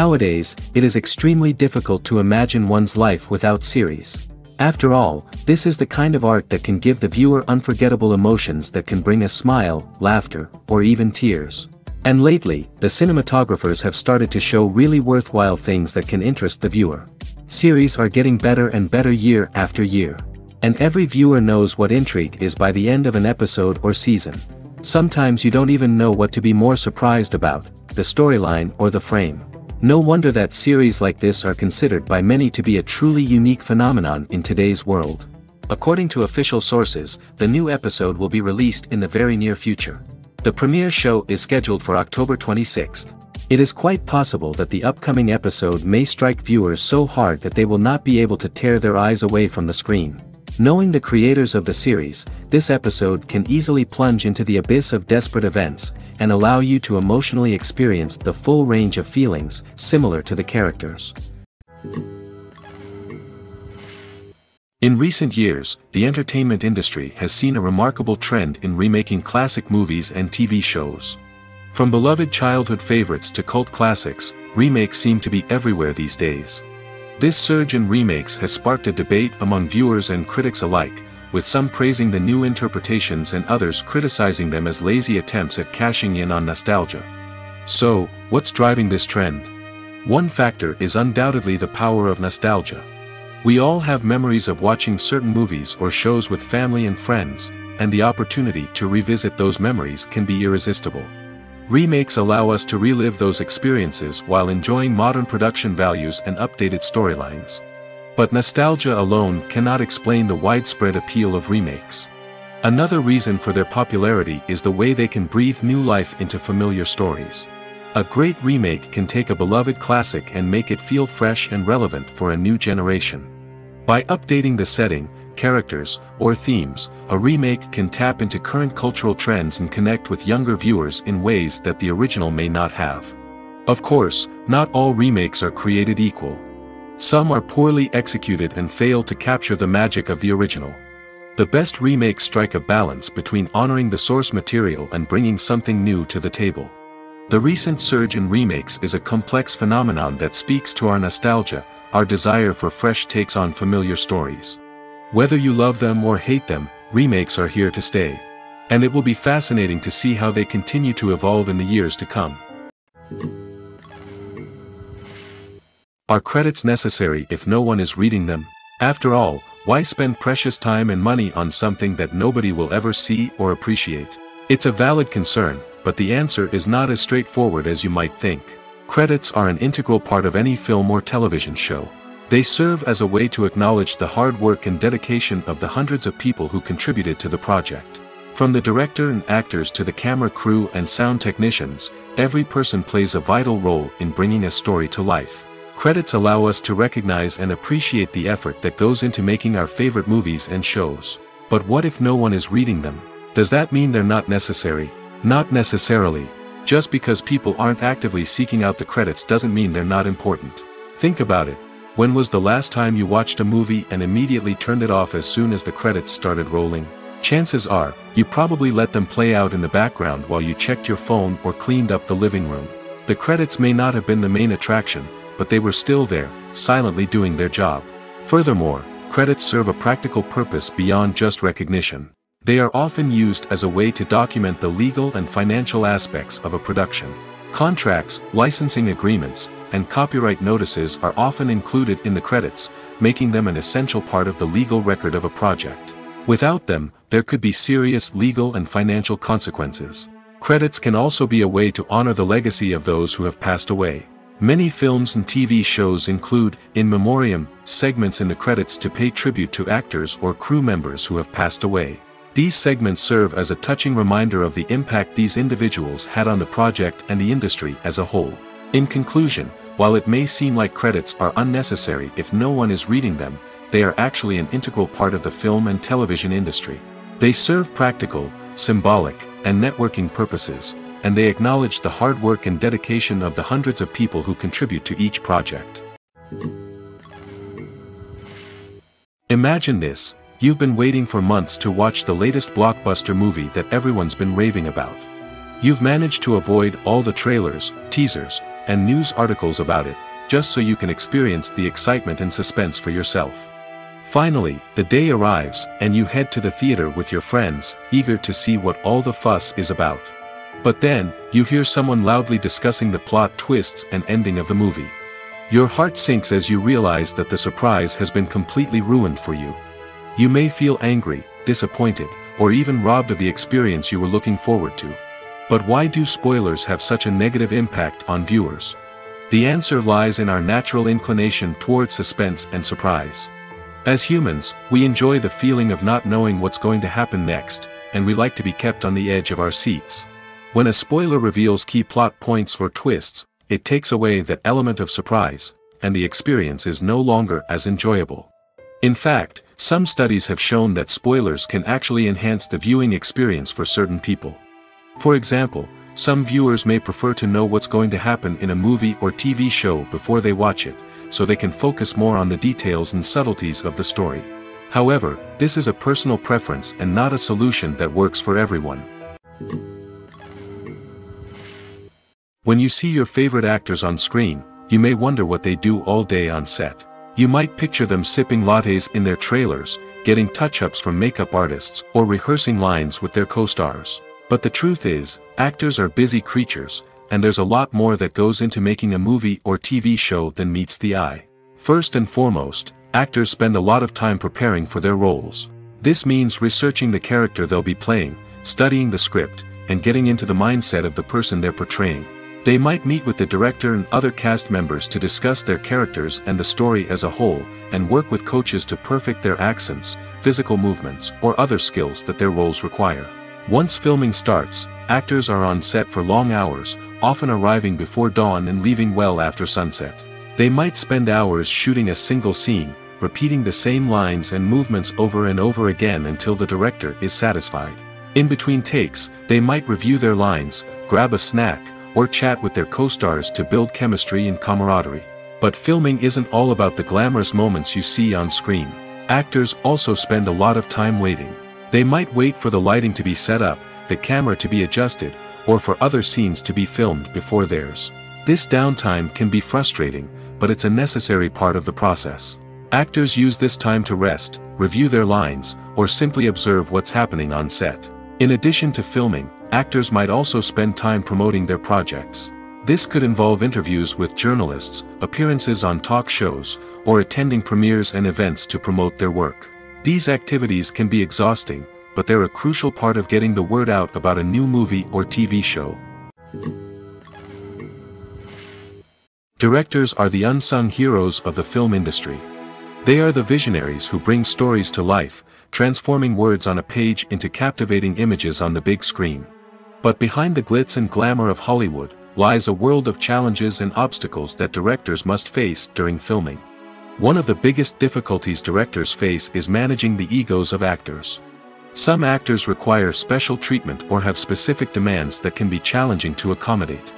Nowadays, it is extremely difficult to imagine one's life without series. After all, this is the kind of art that can give the viewer unforgettable emotions that can bring a smile, laughter, or even tears. And lately, the cinematographers have started to show really worthwhile things that can interest the viewer. Series are getting better and better year after year. And every viewer knows what intrigue is by the end of an episode or season. Sometimes you don't even know what to be more surprised about, the storyline or the frame. No wonder that series like this are considered by many to be a truly unique phenomenon in today's world. According to official sources, the new episode will be released in the very near future. The premiere show is scheduled for October 26th. It is quite possible that the upcoming episode may strike viewers so hard that they will not be able to tear their eyes away from the screen. Knowing the creators of the series, this episode can easily plunge into the abyss of desperate events, and allow you to emotionally experience the full range of feelings, similar to the characters. In recent years, the entertainment industry has seen a remarkable trend in remaking classic movies and TV shows. From beloved childhood favorites to cult classics, remakes seem to be everywhere these days. This surge in remakes has sparked a debate among viewers and critics alike, with some praising the new interpretations and others criticizing them as lazy attempts at cashing in on nostalgia. So, what's driving this trend? One factor is undoubtedly the power of nostalgia. We all have memories of watching certain movies or shows with family and friends, and the opportunity to revisit those memories can be irresistible. Remakes allow us to relive those experiences while enjoying modern production values and updated storylines. But nostalgia alone cannot explain the widespread appeal of remakes. Another reason for their popularity is the way they can breathe new life into familiar stories. A great remake can take a beloved classic and make it feel fresh and relevant for a new generation. By updating the setting, characters, or themes, a remake can tap into current cultural trends and connect with younger viewers in ways that the original may not have. Of course, not all remakes are created equal. Some are poorly executed and fail to capture the magic of the original. The best remakes strike a balance between honoring the source material and bringing something new to the table. The recent surge in remakes is a complex phenomenon that speaks to our nostalgia, our desire for fresh takes on familiar stories. Whether you love them or hate them, remakes are here to stay. And it will be fascinating to see how they continue to evolve in the years to come. Are credits necessary if no one is reading them? After all, why spend precious time and money on something that nobody will ever see or appreciate? It's a valid concern, but the answer is not as straightforward as you might think. Credits are an integral part of any film or television show. They serve as a way to acknowledge the hard work and dedication of the hundreds of people who contributed to the project. From the director and actors to the camera crew and sound technicians, every person plays a vital role in bringing a story to life. Credits allow us to recognize and appreciate the effort that goes into making our favorite movies and shows. But what if no one is reading them? Does that mean they're not necessary? Not necessarily. Just because people aren't actively seeking out the credits doesn't mean they're not important. Think about it. When was the last time you watched a movie and immediately turned it off as soon as the credits started rolling? Chances are, you probably let them play out in the background while you checked your phone or cleaned up the living room. The credits may not have been the main attraction, but they were still there, silently doing their job. Furthermore, credits serve a practical purpose beyond just recognition. They are often used as a way to document the legal and financial aspects of a production. Contracts, licensing agreements, and copyright notices are often included in the credits, making them an essential part of the legal record of a project. Without them, there could be serious legal and financial consequences. Credits can also be a way to honor the legacy of those who have passed away. Many films and TV shows include, in memoriam, segments in the credits to pay tribute to actors or crew members who have passed away. These segments serve as a touching reminder of the impact these individuals had on the project and the industry as a whole. In conclusion, while it may seem like credits are unnecessary if no one is reading them, they are actually an integral part of the film and television industry. They serve practical, symbolic, and networking purposes, and they acknowledge the hard work and dedication of the hundreds of people who contribute to each project. Imagine this. You've been waiting for months to watch the latest blockbuster movie that everyone's been raving about. You've managed to avoid all the trailers, teasers, and news articles about it, just so you can experience the excitement and suspense for yourself. Finally, the day arrives, and you head to the theater with your friends, eager to see what all the fuss is about. But then, you hear someone loudly discussing the plot twists and ending of the movie. Your heart sinks as you realize that the surprise has been completely ruined for you. You may feel angry, disappointed, or even robbed of the experience you were looking forward to. But why do spoilers have such a negative impact on viewers? The answer lies in our natural inclination toward suspense and surprise. As humans, we enjoy the feeling of not knowing what's going to happen next, and we like to be kept on the edge of our seats. When a spoiler reveals key plot points or twists, it takes away that element of surprise, and the experience is no longer as enjoyable. In fact, some studies have shown that spoilers can actually enhance the viewing experience for certain people. For example, some viewers may prefer to know what's going to happen in a movie or TV show before they watch it, so they can focus more on the details and subtleties of the story. However, this is a personal preference and not a solution that works for everyone. When you see your favorite actors on screen, you may wonder what they do all day on set. You might picture them sipping lattes in their trailers, getting touch-ups from makeup artists, or rehearsing lines with their co-stars. But the truth is, actors are busy creatures, and there's a lot more that goes into making a movie or TV show than meets the eye. First and foremost, actors spend a lot of time preparing for their roles. This means researching the character they'll be playing, studying the script, and getting into the mindset of the person they're portraying. They might meet with the director and other cast members to discuss their characters and the story as a whole, and work with coaches to perfect their accents, physical movements, or other skills that their roles require. Once filming starts, actors are on set for long hours, often arriving before dawn and leaving well after sunset. They might spend hours shooting a single scene, repeating the same lines and movements over and over again until the director is satisfied. In between takes, they might review their lines, grab a snack, or chat with their co-stars to build chemistry and camaraderie. But filming isn't all about the glamorous moments you see on screen. Actors also spend a lot of time waiting. They might wait for the lighting to be set up, the camera to be adjusted, or for other scenes to be filmed before theirs. This downtime can be frustrating, but it's a necessary part of the process. Actors use this time to rest, review their lines, or simply observe what's happening on set. In addition to filming, actors might also spend time promoting their projects. This could involve interviews with journalists, appearances on talk shows, or attending premieres and events to promote their work. These activities can be exhausting, but they're a crucial part of getting the word out about a new movie or TV show. Directors are the unsung heroes of the film industry. They are the visionaries who bring stories to life, transforming words on a page into captivating images on the big screen. But behind the glitz and glamour of Hollywood, lies a world of challenges and obstacles that directors must face during filming. One of the biggest difficulties directors face is managing the egos of actors. Some actors require special treatment or have specific demands that can be challenging to accommodate.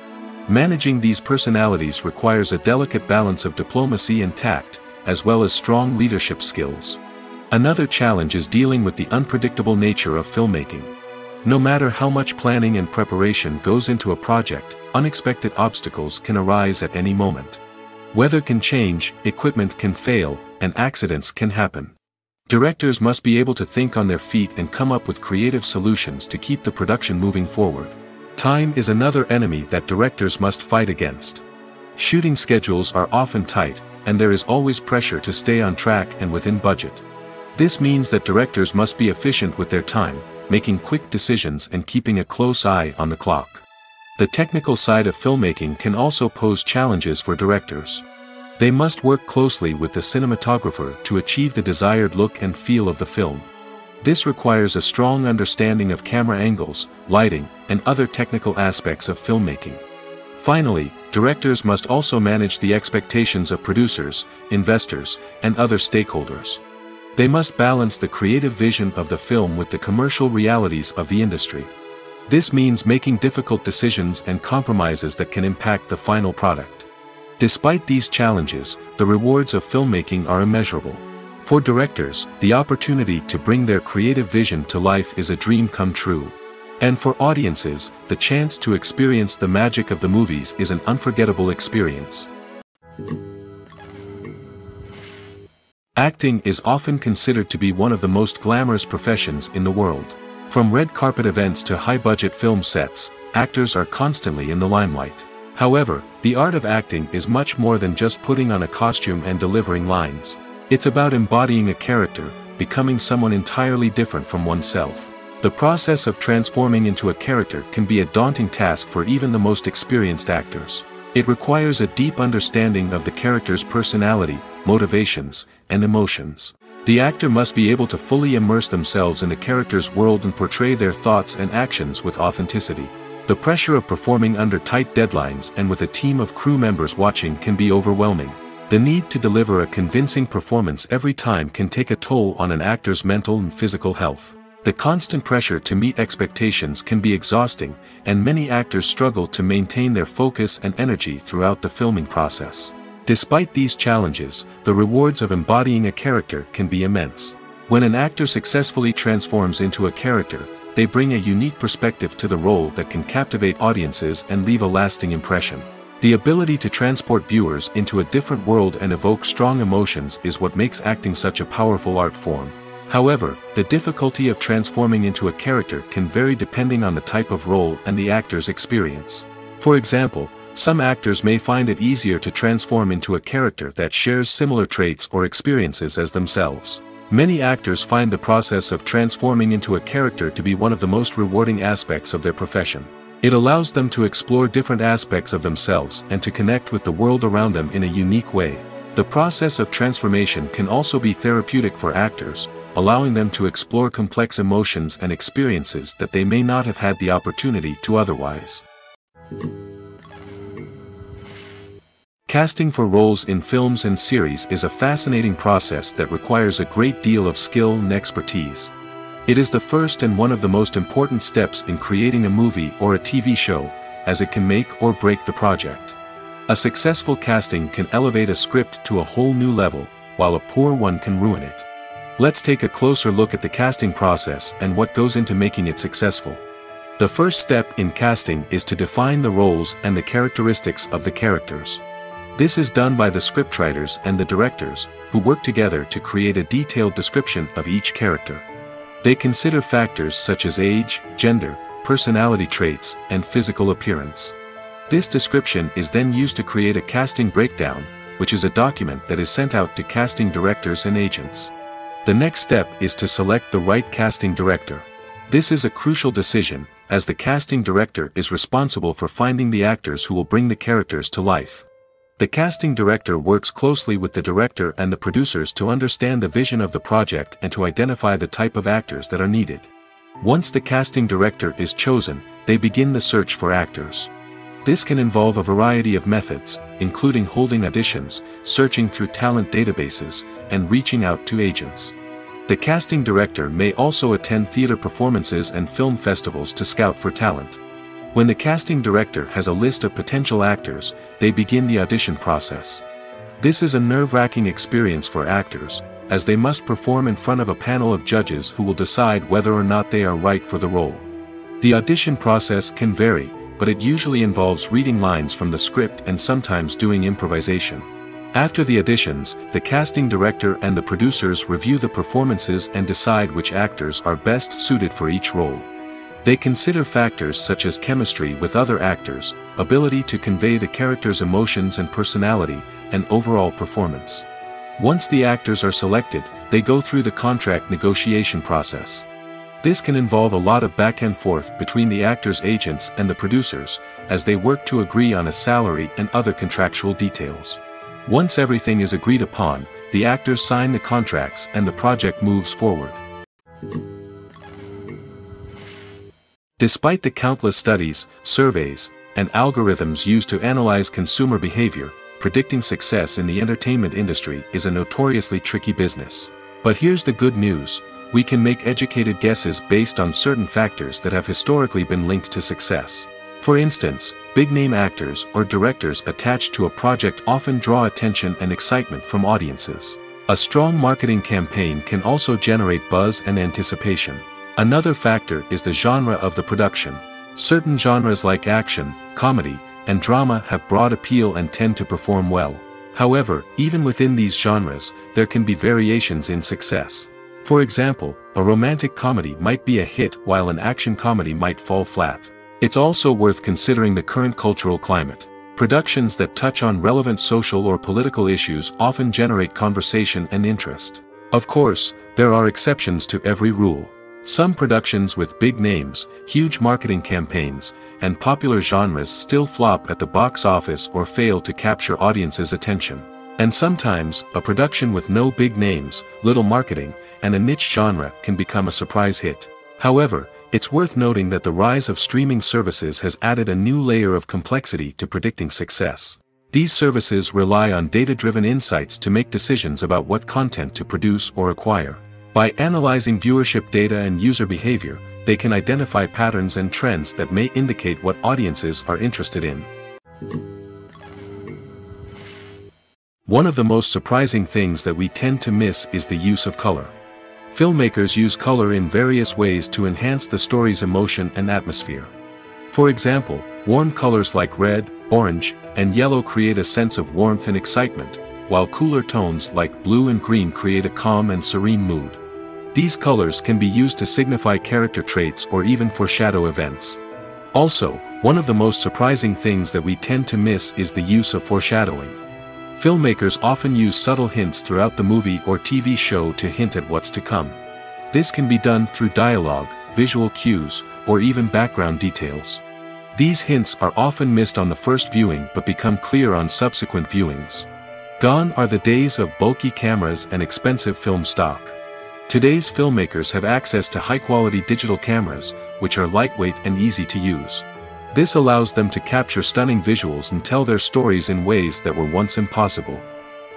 Managing these personalities requires a delicate balance of diplomacy and tact, as well as strong leadership skills. Another challenge is dealing with the unpredictable nature of filmmaking. No matter how much planning and preparation goes into a project, unexpected obstacles can arise at any moment. Weather can change, equipment can fail, and accidents can happen. Directors must be able to think on their feet and come up with creative solutions to keep the production moving forward. Time is another enemy that directors must fight against. Shooting schedules are often tight, and there is always pressure to stay on track and within budget. This means that directors must be efficient with their time, making quick decisions and keeping a close eye on the clock. The technical side of filmmaking can also pose challenges for directors. They must work closely with the cinematographer to achieve the desired look and feel of the film. This requires a strong understanding of camera angles, lighting, and other technical aspects of filmmaking. Finally, directors must also manage the expectations of producers, investors, and other stakeholders. They must balance the creative vision of the film with the commercial realities of the industry. This means making difficult decisions and compromises that can impact the final product. Despite these challenges, the rewards of filmmaking are immeasurable. For directors, the opportunity to bring their creative vision to life is a dream come true. And for audiences, the chance to experience the magic of the movies is an unforgettable experience. Acting is often considered to be one of the most glamorous professions in the world. From red carpet events to high-budget film sets, actors are constantly in the limelight. However, the art of acting is much more than just putting on a costume and delivering lines. It's about embodying a character, becoming someone entirely different from oneself. The process of transforming into a character can be a daunting task for even the most experienced actors. It requires a deep understanding of the character's personality, motivations, and emotions. The actor must be able to fully immerse themselves in the character's world and portray their thoughts and actions with authenticity. The pressure of performing under tight deadlines and with a team of crew members watching can be overwhelming. The need to deliver a convincing performance every time can take a toll on an actor's mental and physical health. The constant pressure to meet expectations can be exhausting, and many actors struggle to maintain their focus and energy throughout the filming process. Despite these challenges, the rewards of embodying a character can be immense. When an actor successfully transforms into a character, they bring a unique perspective to the role that can captivate audiences and leave a lasting impression. The ability to transport viewers into a different world and evoke strong emotions is what makes acting such a powerful art form. However, the difficulty of transforming into a character can vary depending on the type of role and the actor's experience. For example, some actors may find it easier to transform into a character that shares similar traits or experiences as themselves. Many actors find the process of transforming into a character to be one of the most rewarding aspects of their profession. It allows them to explore different aspects of themselves and to connect with the world around them in a unique way. The process of transformation can also be therapeutic for actors, allowing them to explore complex emotions and experiences that they may not have had the opportunity to otherwise. Casting for roles in films and series is a fascinating process that requires a great deal of skill and expertise. It is the first and one of the most important steps in creating a movie or a TV show, as it can make or break the project. A successful casting can elevate a script to a whole new level, while a poor one can ruin it. Let's take a closer look at the casting process and what goes into making it successful. The first step in casting is to define the roles and the characteristics of the characters. This is done by the scriptwriters and the directors, who work together to create a detailed description of each character. They consider factors such as age, gender, personality traits, and physical appearance. This description is then used to create a casting breakdown, which is a document that is sent out to casting directors and agents. The next step is to select the right casting director. This is a crucial decision, as the casting director is responsible for finding the actors who will bring the characters to life. The casting director works closely with the director and the producers to understand the vision of the project and to identify the type of actors that are needed. Once the casting director is chosen, they begin the search for actors. This can involve a variety of methods, including holding auditions, searching through talent databases, and reaching out to agents. The casting director may also attend theater performances and film festivals to scout for talent. When the casting director has a list of potential actors, they begin the audition process. This is a nerve-wracking experience for actors, as they must perform in front of a panel of judges who will decide whether or not they are right for the role. The audition process can vary, but it usually involves reading lines from the script and sometimes doing improvisation. After the auditions, the casting director and the producers review the performances and decide which actors are best suited for each role. They consider factors such as chemistry with other actors, ability to convey the character's emotions and personality, and overall performance. Once the actors are selected, they go through the contract negotiation process. This can involve a lot of back and forth between the actors' agents and the producers, as they work to agree on a salary and other contractual details. Once everything is agreed upon, the actors sign the contracts and the project moves forward. Despite the countless studies, surveys, and algorithms used to analyze consumer behavior, predicting success in the entertainment industry is a notoriously tricky business. But here's the good news: we can make educated guesses based on certain factors that have historically been linked to success. For instance, big-name actors or directors attached to a project often draw attention and excitement from audiences. A strong marketing campaign can also generate buzz and anticipation. Another factor is the genre of the production. Certain genres like action, comedy, and drama have broad appeal and tend to perform well. However, even within these genres, there can be variations in success. For example, a romantic comedy might be a hit while an action comedy might fall flat. It's also worth considering the current cultural climate. Productions that touch on relevant social or political issues often generate conversation and interest. Of course, there are exceptions to every rule. Some productions with big names, huge marketing campaigns, and popular genres still flop at the box office or fail to capture audiences' attention. And sometimes, a production with no big names, little marketing, and a niche genre can become a surprise hit. However, it's worth noting that the rise of streaming services has added a new layer of complexity to predicting success. These services rely on data-driven insights to make decisions about what content to produce or acquire. By analyzing viewership data and user behavior, they can identify patterns and trends that may indicate what audiences are interested in. One of the most surprising things that we tend to miss is the use of color. Filmmakers use color in various ways to enhance the story's emotion and atmosphere. For example, warm colors like red, orange, and yellow create a sense of warmth and excitement, while cooler tones like blue and green create a calm and serene mood. These colors can be used to signify character traits or even foreshadow events. Also, one of the most surprising things that we tend to miss is the use of foreshadowing. Filmmakers often use subtle hints throughout the movie or TV show to hint at what's to come. This can be done through dialogue, visual cues, or even background details. These hints are often missed on the first viewing but become clear on subsequent viewings. Gone are the days of bulky cameras and expensive film stock. Today's filmmakers have access to high-quality digital cameras, which are lightweight and easy to use. This allows them to capture stunning visuals and tell their stories in ways that were once impossible.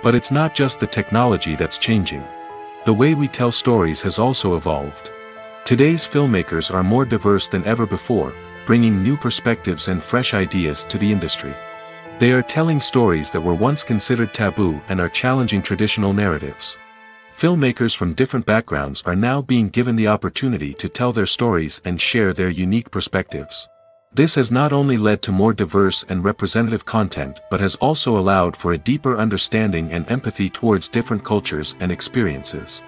But it's not just the technology that's changing. The way we tell stories has also evolved. Today's filmmakers are more diverse than ever before, bringing new perspectives and fresh ideas to the industry. They are telling stories that were once considered taboo and are challenging traditional narratives. Filmmakers from different backgrounds are now being given the opportunity to tell their stories and share their unique perspectives. This has not only led to more diverse and representative content but has also allowed for a deeper understanding and empathy towards different cultures and experiences.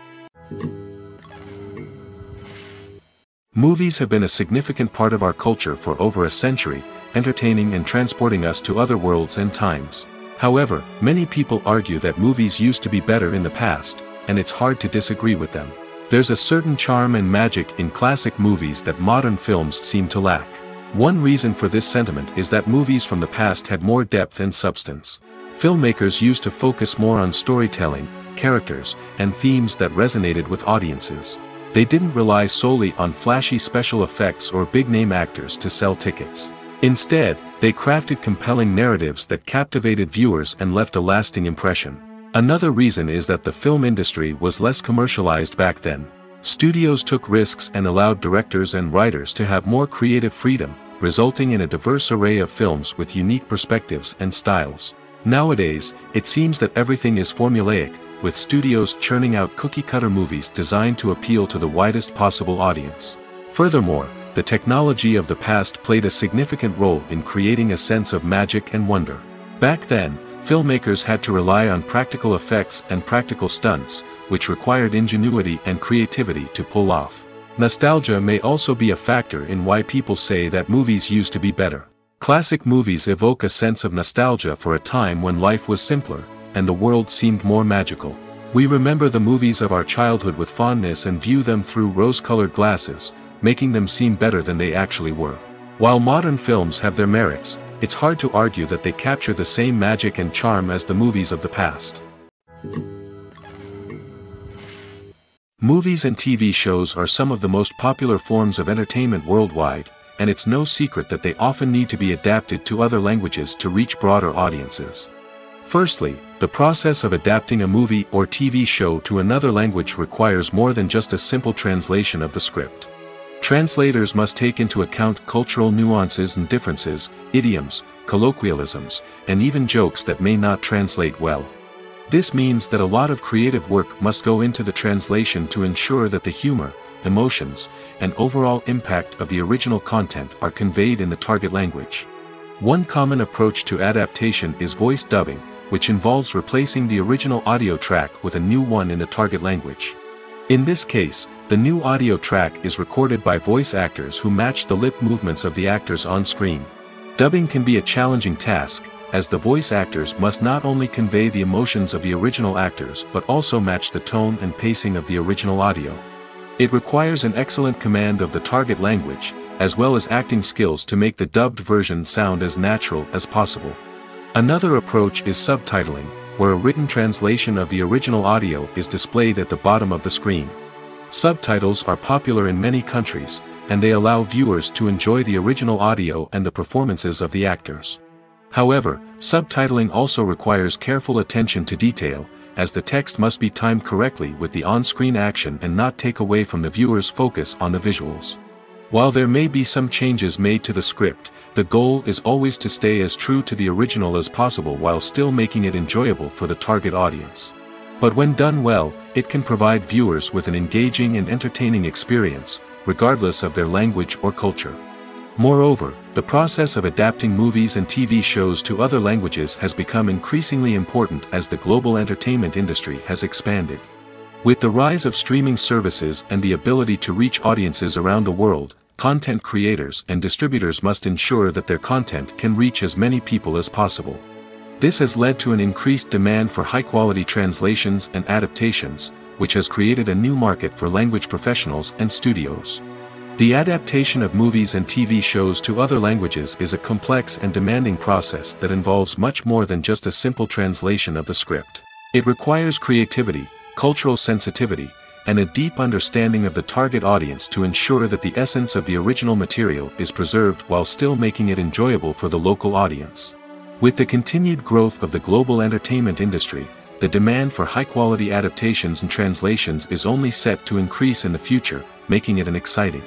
Movies have been a significant part of our culture for over a century, entertaining and transporting us to other worlds and times. However, many people argue that movies used to be better in the past, and it's hard to disagree with them. There's a certain charm and magic in classic movies that modern films seem to lack. One reason for this sentiment is that movies from the past had more depth and substance. Filmmakers used to focus more on storytelling, characters, and themes that resonated with audiences. They didn't rely solely on flashy special effects or big-name actors to sell tickets. Instead, they crafted compelling narratives that captivated viewers and left a lasting impression. Another reason is that the film industry was less commercialized back then. Studios took risks and allowed directors and writers to have more creative freedom, resulting in a diverse array of films with unique perspectives and styles. Nowadays, it seems that everything is formulaic, with studios churning out cookie-cutter movies designed to appeal to the widest possible audience. Furthermore, the technology of the past played a significant role in creating a sense of magic and wonder. Back then, filmmakers had to rely on practical effects and practical stunts, which required ingenuity and creativity to pull off. Nostalgia may also be a factor in why people say that movies used to be better. Classic movies evoke a sense of nostalgia for a time when life was simpler, and the world seemed more magical. We remember the movies of our childhood with fondness and view them through rose-colored glasses, making them seem better than they actually were. While modern films have their merits, it's hard to argue that they capture the same magic and charm as the movies of the past. Movies and TV shows are some of the most popular forms of entertainment worldwide, and it's no secret that they often need to be adapted to other languages to reach broader audiences. Firstly, the process of adapting a movie or TV show to another language requires more than just a simple translation of the script. Translators must take into account cultural nuances and differences, idioms, colloquialisms, and even jokes that may not translate well. This means that a lot of creative work must go into the translation to ensure that the humor, emotions, and overall impact of the original content are conveyed in the target language. One common approach to adaptation is voice dubbing, which involves replacing the original audio track with a new one in the target language. In this case, the new audio track is recorded by voice actors who match the lip movements of the actors on screen. Dubbing can be a challenging task, as the voice actors must not only convey the emotions of the original actors but also match the tone and pacing of the original audio. It requires an excellent command of the target language, as well as acting skills to make the dubbed version sound as natural as possible. Another approach is subtitling, where a written translation of the original audio is displayed at the bottom of the screen. Subtitles are popular in many countries, and they allow viewers to enjoy the original audio and the performances of the actors. However, subtitling also requires careful attention to detail, as the text must be timed correctly with the on-screen action and not take away from the viewer's focus on the visuals. While there may be some changes made to the script, the goal is always to stay as true to the original as possible while still making it enjoyable for the target audience. But when done well, it can provide viewers with an engaging and entertaining experience, regardless of their language or culture. Moreover, the process of adapting movies and TV shows to other languages has become increasingly important as the global entertainment industry has expanded. With the rise of streaming services and the ability to reach audiences around the world, content creators and distributors must ensure that their content can reach as many people as possible. This has led to an increased demand for high-quality translations and adaptations, which has created a new market for language professionals and studios. The adaptation of movies and TV shows to other languages is a complex and demanding process that involves much more than just a simple translation of the script. It requires creativity, cultural sensitivity, and a deep understanding of the target audience to ensure that the essence of the original material is preserved while still making it enjoyable for the local audience. With the continued growth of the global entertainment industry, the demand for high-quality adaptations and translations is only set to increase in the future, making it an exciting.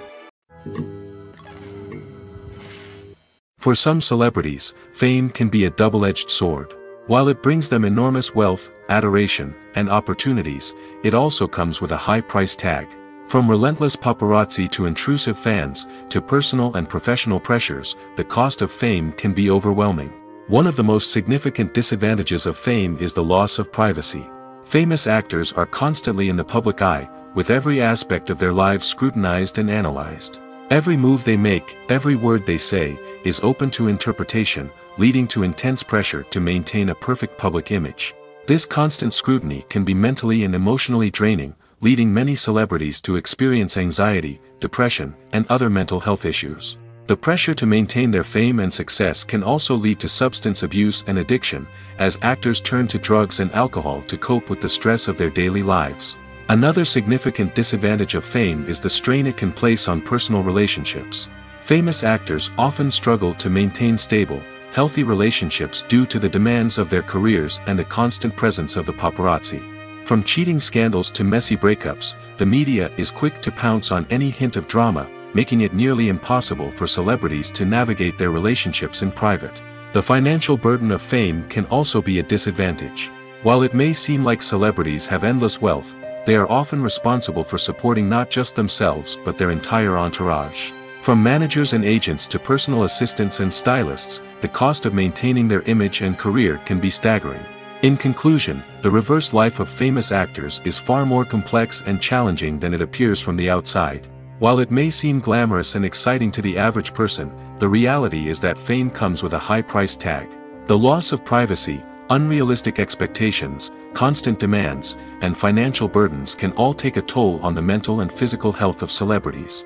For some celebrities, fame can be a double-edged sword. While it brings them enormous wealth, adoration, and opportunities, it also comes with a high price tag. From relentless paparazzi to intrusive fans, to personal and professional pressures, the cost of fame can be overwhelming. One of the most significant disadvantages of fame is the loss of privacy. Famous actors are constantly in the public eye, with every aspect of their lives scrutinized and analyzed. Every move they make, every word they say, is open to interpretation, leading to intense pressure to maintain a perfect public image. This constant scrutiny can be mentally and emotionally draining, leading many celebrities to experience anxiety, depression, and other mental health issues. The pressure to maintain their fame and success can also lead to substance abuse and addiction, as actors turn to drugs and alcohol to cope with the stress of their daily lives. Another significant disadvantage of fame is the strain it can place on personal relationships. Famous actors often struggle to maintain stable, healthy relationships due to the demands of their careers and the constant presence of the paparazzi. From cheating scandals to messy breakups, the media is quick to pounce on any hint of drama, making it nearly impossible for celebrities to navigate their relationships in private. The financial burden of fame can also be a disadvantage. While it may seem like celebrities have endless wealth, they are often responsible for supporting not just themselves but their entire entourage. From managers and agents to personal assistants and stylists, the cost of maintaining their image and career can be staggering. In conclusion, the reverse life of famous actors is far more complex and challenging than it appears from the outside. While it may seem glamorous and exciting to the average person, the reality is that fame comes with a high price tag. The loss of privacy, unrealistic expectations, constant demands, and financial burdens can all take a toll on the mental and physical health of celebrities.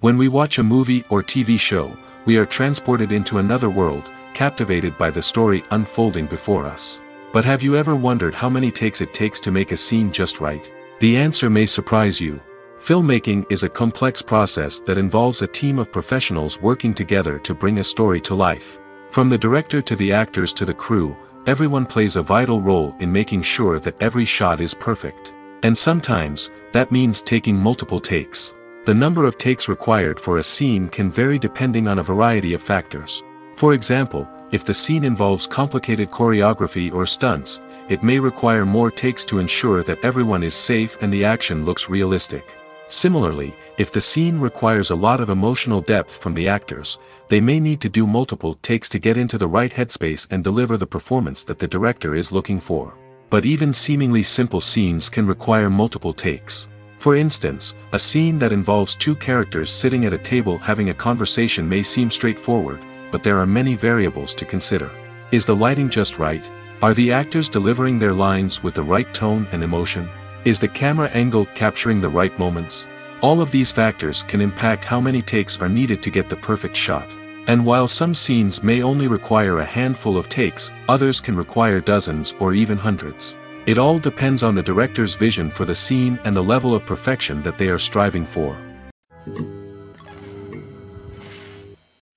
When we watch a movie or TV show, we are transported into another world, captivated by the story unfolding before us. But have you ever wondered how many takes it takes to make a scene just right? The answer may surprise you. Filmmaking is a complex process that involves a team of professionals working together to bring a story to life. From the director to the actors to the crew, everyone plays a vital role in making sure that every shot is perfect. And sometimes, that means taking multiple takes. The number of takes required for a scene can vary depending on a variety of factors. For example, If the scene involves complicated choreography or stunts, it may require more takes to ensure that everyone is safe and the action looks realistic. Similarly, if the scene requires a lot of emotional depth from the actors, they may need to do multiple takes to get into the right headspace and deliver the performance that the director is looking for. But even seemingly simple scenes can require multiple takes. For instance, a scene that involves two characters sitting at a table having a conversation may seem straightforward, but there are many variables to consider. Is the lighting just right? Are the actors delivering their lines with the right tone and emotion? Is the camera angle capturing the right moments? All of these factors can impact how many takes are needed to get the perfect shot. And while some scenes may only require a handful of takes, others can require dozens or even hundreds. It all depends on the director's vision for the scene and the level of perfection that they are striving for.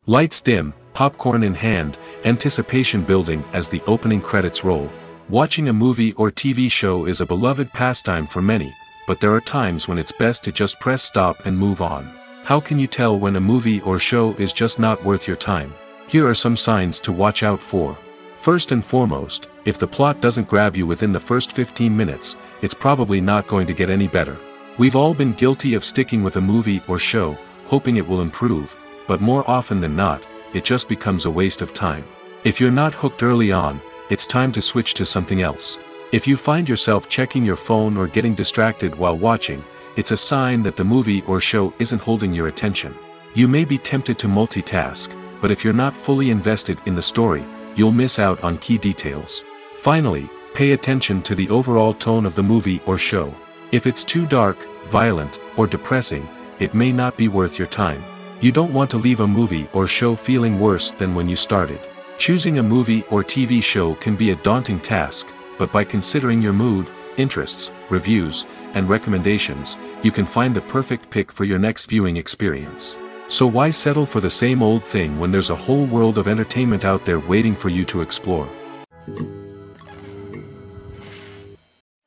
Lights dim, popcorn in hand, anticipation building as the opening credits roll. Watching a movie or TV show is a beloved pastime for many, but there are times when it's best to just press stop and move on. How can you tell when a movie or show is just not worth your time? Here are some signs to watch out for. First and foremost, if the plot doesn't grab you within the first 15 minutes, it's probably not going to get any better. We've all been guilty of sticking with a movie or show, hoping it will improve, but more often than not, it just becomes a waste of time. If you're not hooked early on, it's time to switch to something else. If you find yourself checking your phone or getting distracted while watching, it's a sign that the movie or show isn't holding your attention. You may be tempted to multitask, but if you're not fully invested in the story, you'll miss out on key details. Finally, pay attention to the overall tone of the movie or show. If it's too dark, violent, or depressing, it may not be worth your time. You don't want to leave a movie or show feeling worse than when you started. Choosing a movie or TV show can be a daunting task, but by considering your mood, interests, reviews, and recommendations, you can find the perfect pick for your next viewing experience. So why settle for the same old thing when there's a whole world of entertainment out there waiting for you to explore?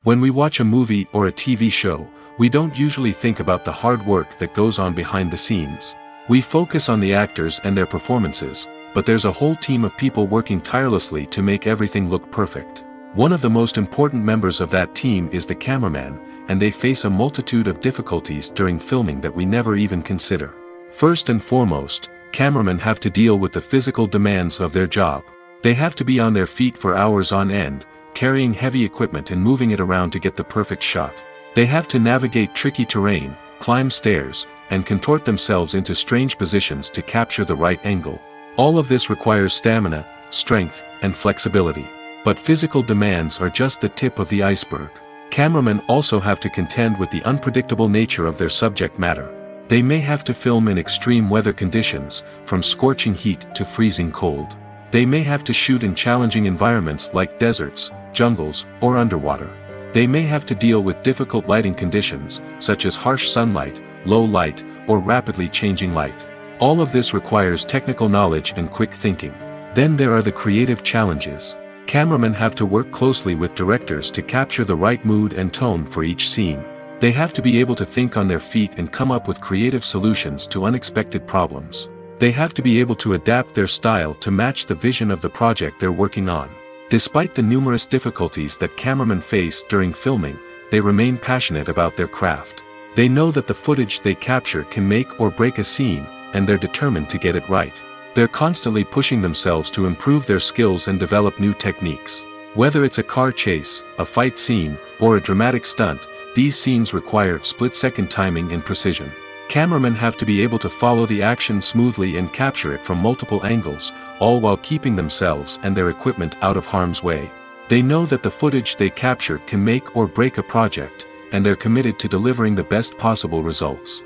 When we watch a movie or a TV show, we don't usually think about the hard work that goes on behind the scenes. We focus on the actors and their performances, but there's a whole team of people working tirelessly to make everything look perfect. One of the most important members of that team is the cameraman, and they face a multitude of difficulties during filming that we never even consider. First and foremost, cameramen have to deal with the physical demands of their job. They have to be on their feet for hours on end, carrying heavy equipment and moving it around to get the perfect shot. They have to navigate tricky terrain, climb stairs, and contort themselves into strange positions to capture the right angle. All of this requires stamina, strength, and flexibility. But physical demands are just the tip of the iceberg. Cameramen also have to contend with the unpredictable nature of their subject matter. They may have to film in extreme weather conditions, from scorching heat to freezing cold. They may have to shoot in challenging environments like deserts, jungles, or underwater. They may have to deal with difficult lighting conditions, such as harsh sunlight, low light, or rapidly changing light. All of this requires technical knowledge and quick thinking. Then there are the creative challenges. Cameramen have to work closely with directors to capture the right mood and tone for each scene. They have to be able to think on their feet and come up with creative solutions to unexpected problems. They have to be able to adapt their style to match the vision of the project they're working on. Despite the numerous difficulties that cameramen face during filming, they remain passionate about their craft. They know that the footage they capture can make or break a scene, and they're determined to get it right. They're constantly pushing themselves to improve their skills and develop new techniques. Whether it's a car chase, a fight scene, or a dramatic stunt, these scenes require split-second timing and precision. Cameramen have to be able to follow the action smoothly and capture it from multiple angles, all while keeping themselves and their equipment out of harm's way. They know that the footage they capture can make or break a project, and they're committed to delivering the best possible results.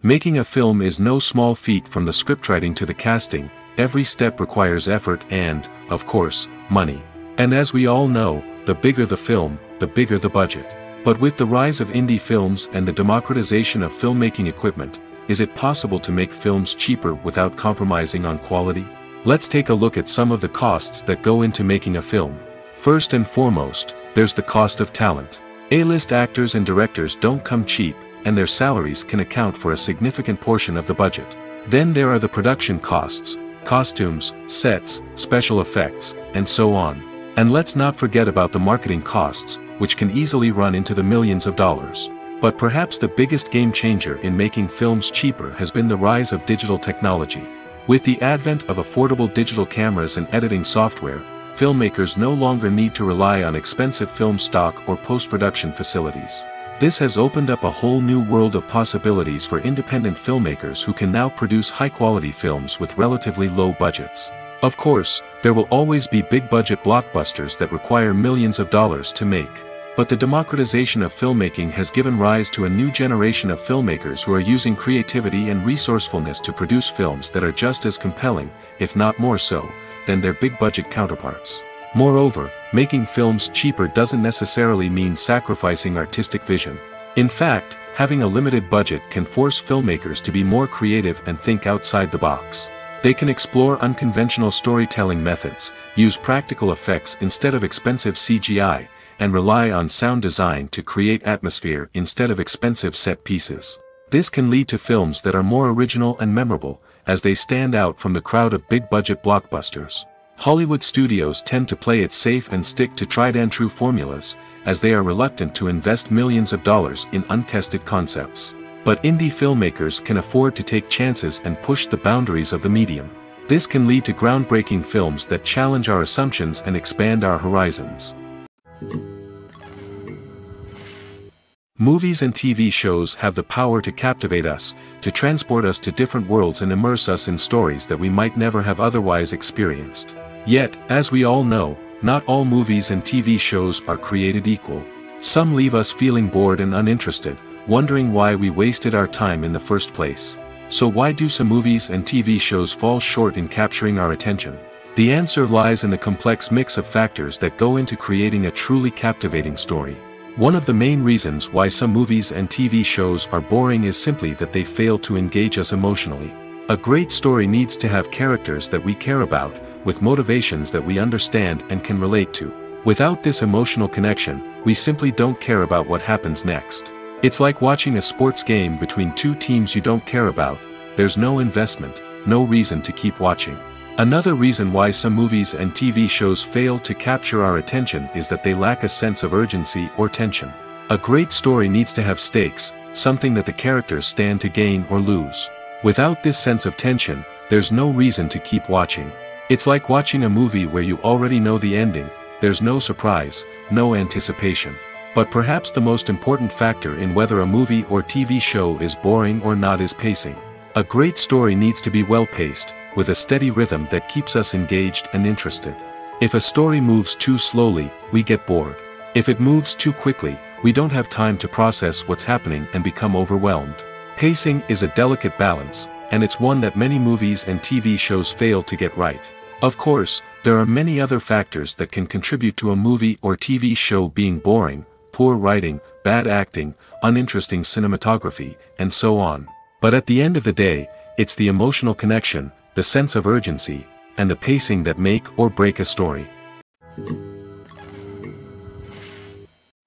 Making a film is no small feat. From the scriptwriting to the casting, every step requires effort and, of course, money. And as we all know, the bigger the film, the bigger the budget. But with the rise of indie films and the democratization of filmmaking equipment, is it possible to make films cheaper without compromising on quality? Let's take a look at some of the costs that go into making a film. First and foremost, there's the cost of talent. A-list actors and directors don't come cheap, and their salaries can account for a significant portion of the budget. Then there are the production costs, costumes, sets, special effects, and so on. And let's not forget about the marketing costs, which can easily run into the millions of dollars. But perhaps the biggest game changer in making films cheaper has been the rise of digital technology. With the advent of affordable digital cameras and editing software, filmmakers no longer need to rely on expensive film stock or post-production facilities. This has opened up a whole new world of possibilities for independent filmmakers who can now produce high-quality films with relatively low budgets. Of course, there will always be big-budget blockbusters that require millions of dollars to make. But the democratization of filmmaking has given rise to a new generation of filmmakers who are using creativity and resourcefulness to produce films that are just as compelling, if not more so, than their big-budget counterparts. Moreover, making films cheaper doesn't necessarily mean sacrificing artistic vision. In fact, having a limited budget can force filmmakers to be more creative and think outside the box. They can explore unconventional storytelling methods, use practical effects instead of expensive CGI, and rely on sound design to create atmosphere instead of expensive set pieces. This can lead to films that are more original and memorable, as they stand out from the crowd of big-budget blockbusters. Hollywood studios tend to play it safe and stick to tried-and-true formulas, as they are reluctant to invest millions of dollars in untested concepts. But indie filmmakers can afford to take chances and push the boundaries of the medium. This can lead to groundbreaking films that challenge our assumptions and expand our horizons. Movies and TV shows have the power to captivate us, to transport us to different worlds and immerse us in stories that we might never have otherwise experienced. Yet, as we all know, not all movies and TV shows are created equal. Some leave us feeling bored and uninterested, wondering why we wasted our time in the first place. So why do some movies and TV shows fall short in capturing our attention? The answer lies in the complex mix of factors that go into creating a truly captivating story. One of the main reasons why some movies and TV shows are boring is simply that they fail to engage us emotionally. A great story needs to have characters that we care about, with motivations that we understand and can relate to. Without this emotional connection, we simply don't care about what happens next. It's like watching a sports game between two teams you don't care about. There's no investment, no reason to keep watching. Another reason why some movies and TV shows fail to capture our attention is that they lack a sense of urgency or tension. A great story needs to have stakes, something that the characters stand to gain or lose. Without this sense of tension, there's no reason to keep watching. It's like watching a movie where you already know the ending, there's no surprise, no anticipation. But perhaps the most important factor in whether a movie or TV show is boring or not is pacing. A great story needs to be well-paced, with a steady rhythm that keeps us engaged and interested. If a story moves too slowly, we get bored. If it moves too quickly, we don't have time to process what's happening and become overwhelmed. Pacing is a delicate balance, and it's one that many movies and TV shows fail to get right. Of course, there are many other factors that can contribute to a movie or TV show being boring: poor writing, bad acting, uninteresting cinematography, and so on. But at the end of the day, it's the emotional connection, the sense of urgency, and the pacing that make or break a story.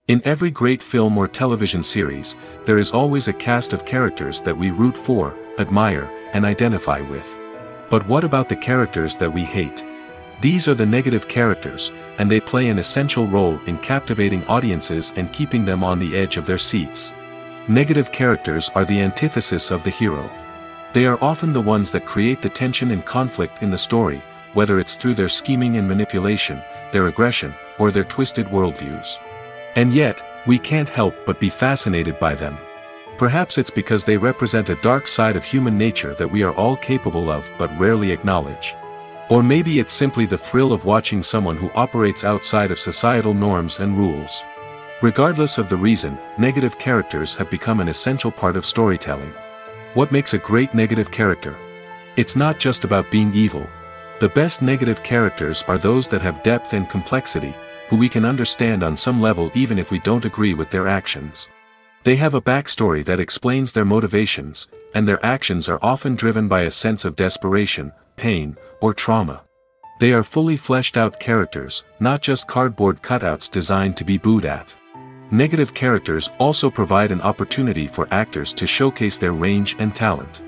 In every great film or television series, there is always a cast of characters that we root for, admire, and identify with. But what about the characters that we hate? These are the negative characters, and they play an essential role in captivating audiences and keeping them on the edge of their seats. Negative characters are the antithesis of the hero. They are often the ones that create the tension and conflict in the story, whether it's through their scheming and manipulation, their aggression, or their twisted worldviews. And yet, we can't help but be fascinated by them. Perhaps it's because they represent a dark side of human nature that we are all capable of but rarely acknowledge. Or maybe it's simply the thrill of watching someone who operates outside of societal norms and rules. Regardless of the reason, negative characters have become an essential part of storytelling. What makes a great negative character? It's not just about being evil. The best negative characters are those that have depth and complexity, who we can understand on some level even if we don't agree with their actions. They have a backstory that explains their motivations, and their actions are often driven by a sense of desperation, pain, or trauma. They are fully fleshed out characters, not just cardboard cutouts designed to be booed at. Negative characters also provide an opportunity for actors to showcase their range and talent.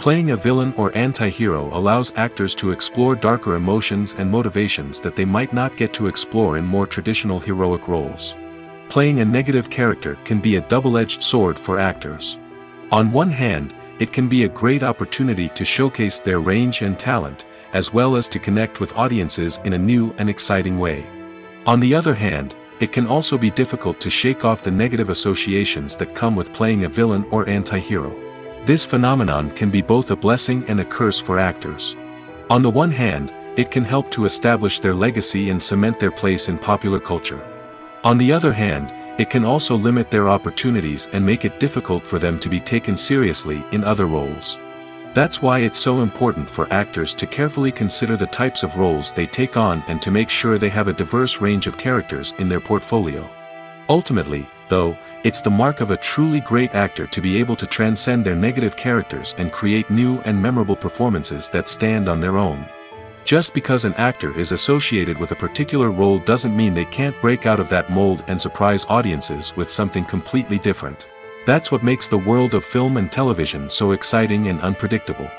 Playing a villain or anti-hero allows actors to explore darker emotions and motivations that they might not get to explore in more traditional heroic roles. Playing a negative character can be a double-edged sword for actors. On one hand, it can be a great opportunity to showcase their range and talent, as well as to connect with audiences in a new and exciting way. On the other hand, it can also be difficult to shake off the negative associations that come with playing a villain or anti-hero. This phenomenon can be both a blessing and a curse for actors. On the one hand, it can help to establish their legacy and cement their place in popular culture. On the other hand, it can also limit their opportunities and make it difficult for them to be taken seriously in other roles. That's why it's so important for actors to carefully consider the types of roles they take on and to make sure they have a diverse range of characters in their portfolio. Ultimately, though, it's the mark of a truly great actor to be able to transcend their negative characters and create new and memorable performances that stand on their own. Just because an actor is associated with a particular role doesn't mean they can't break out of that mold and surprise audiences with something completely different. That's what makes the world of film and television so exciting and unpredictable.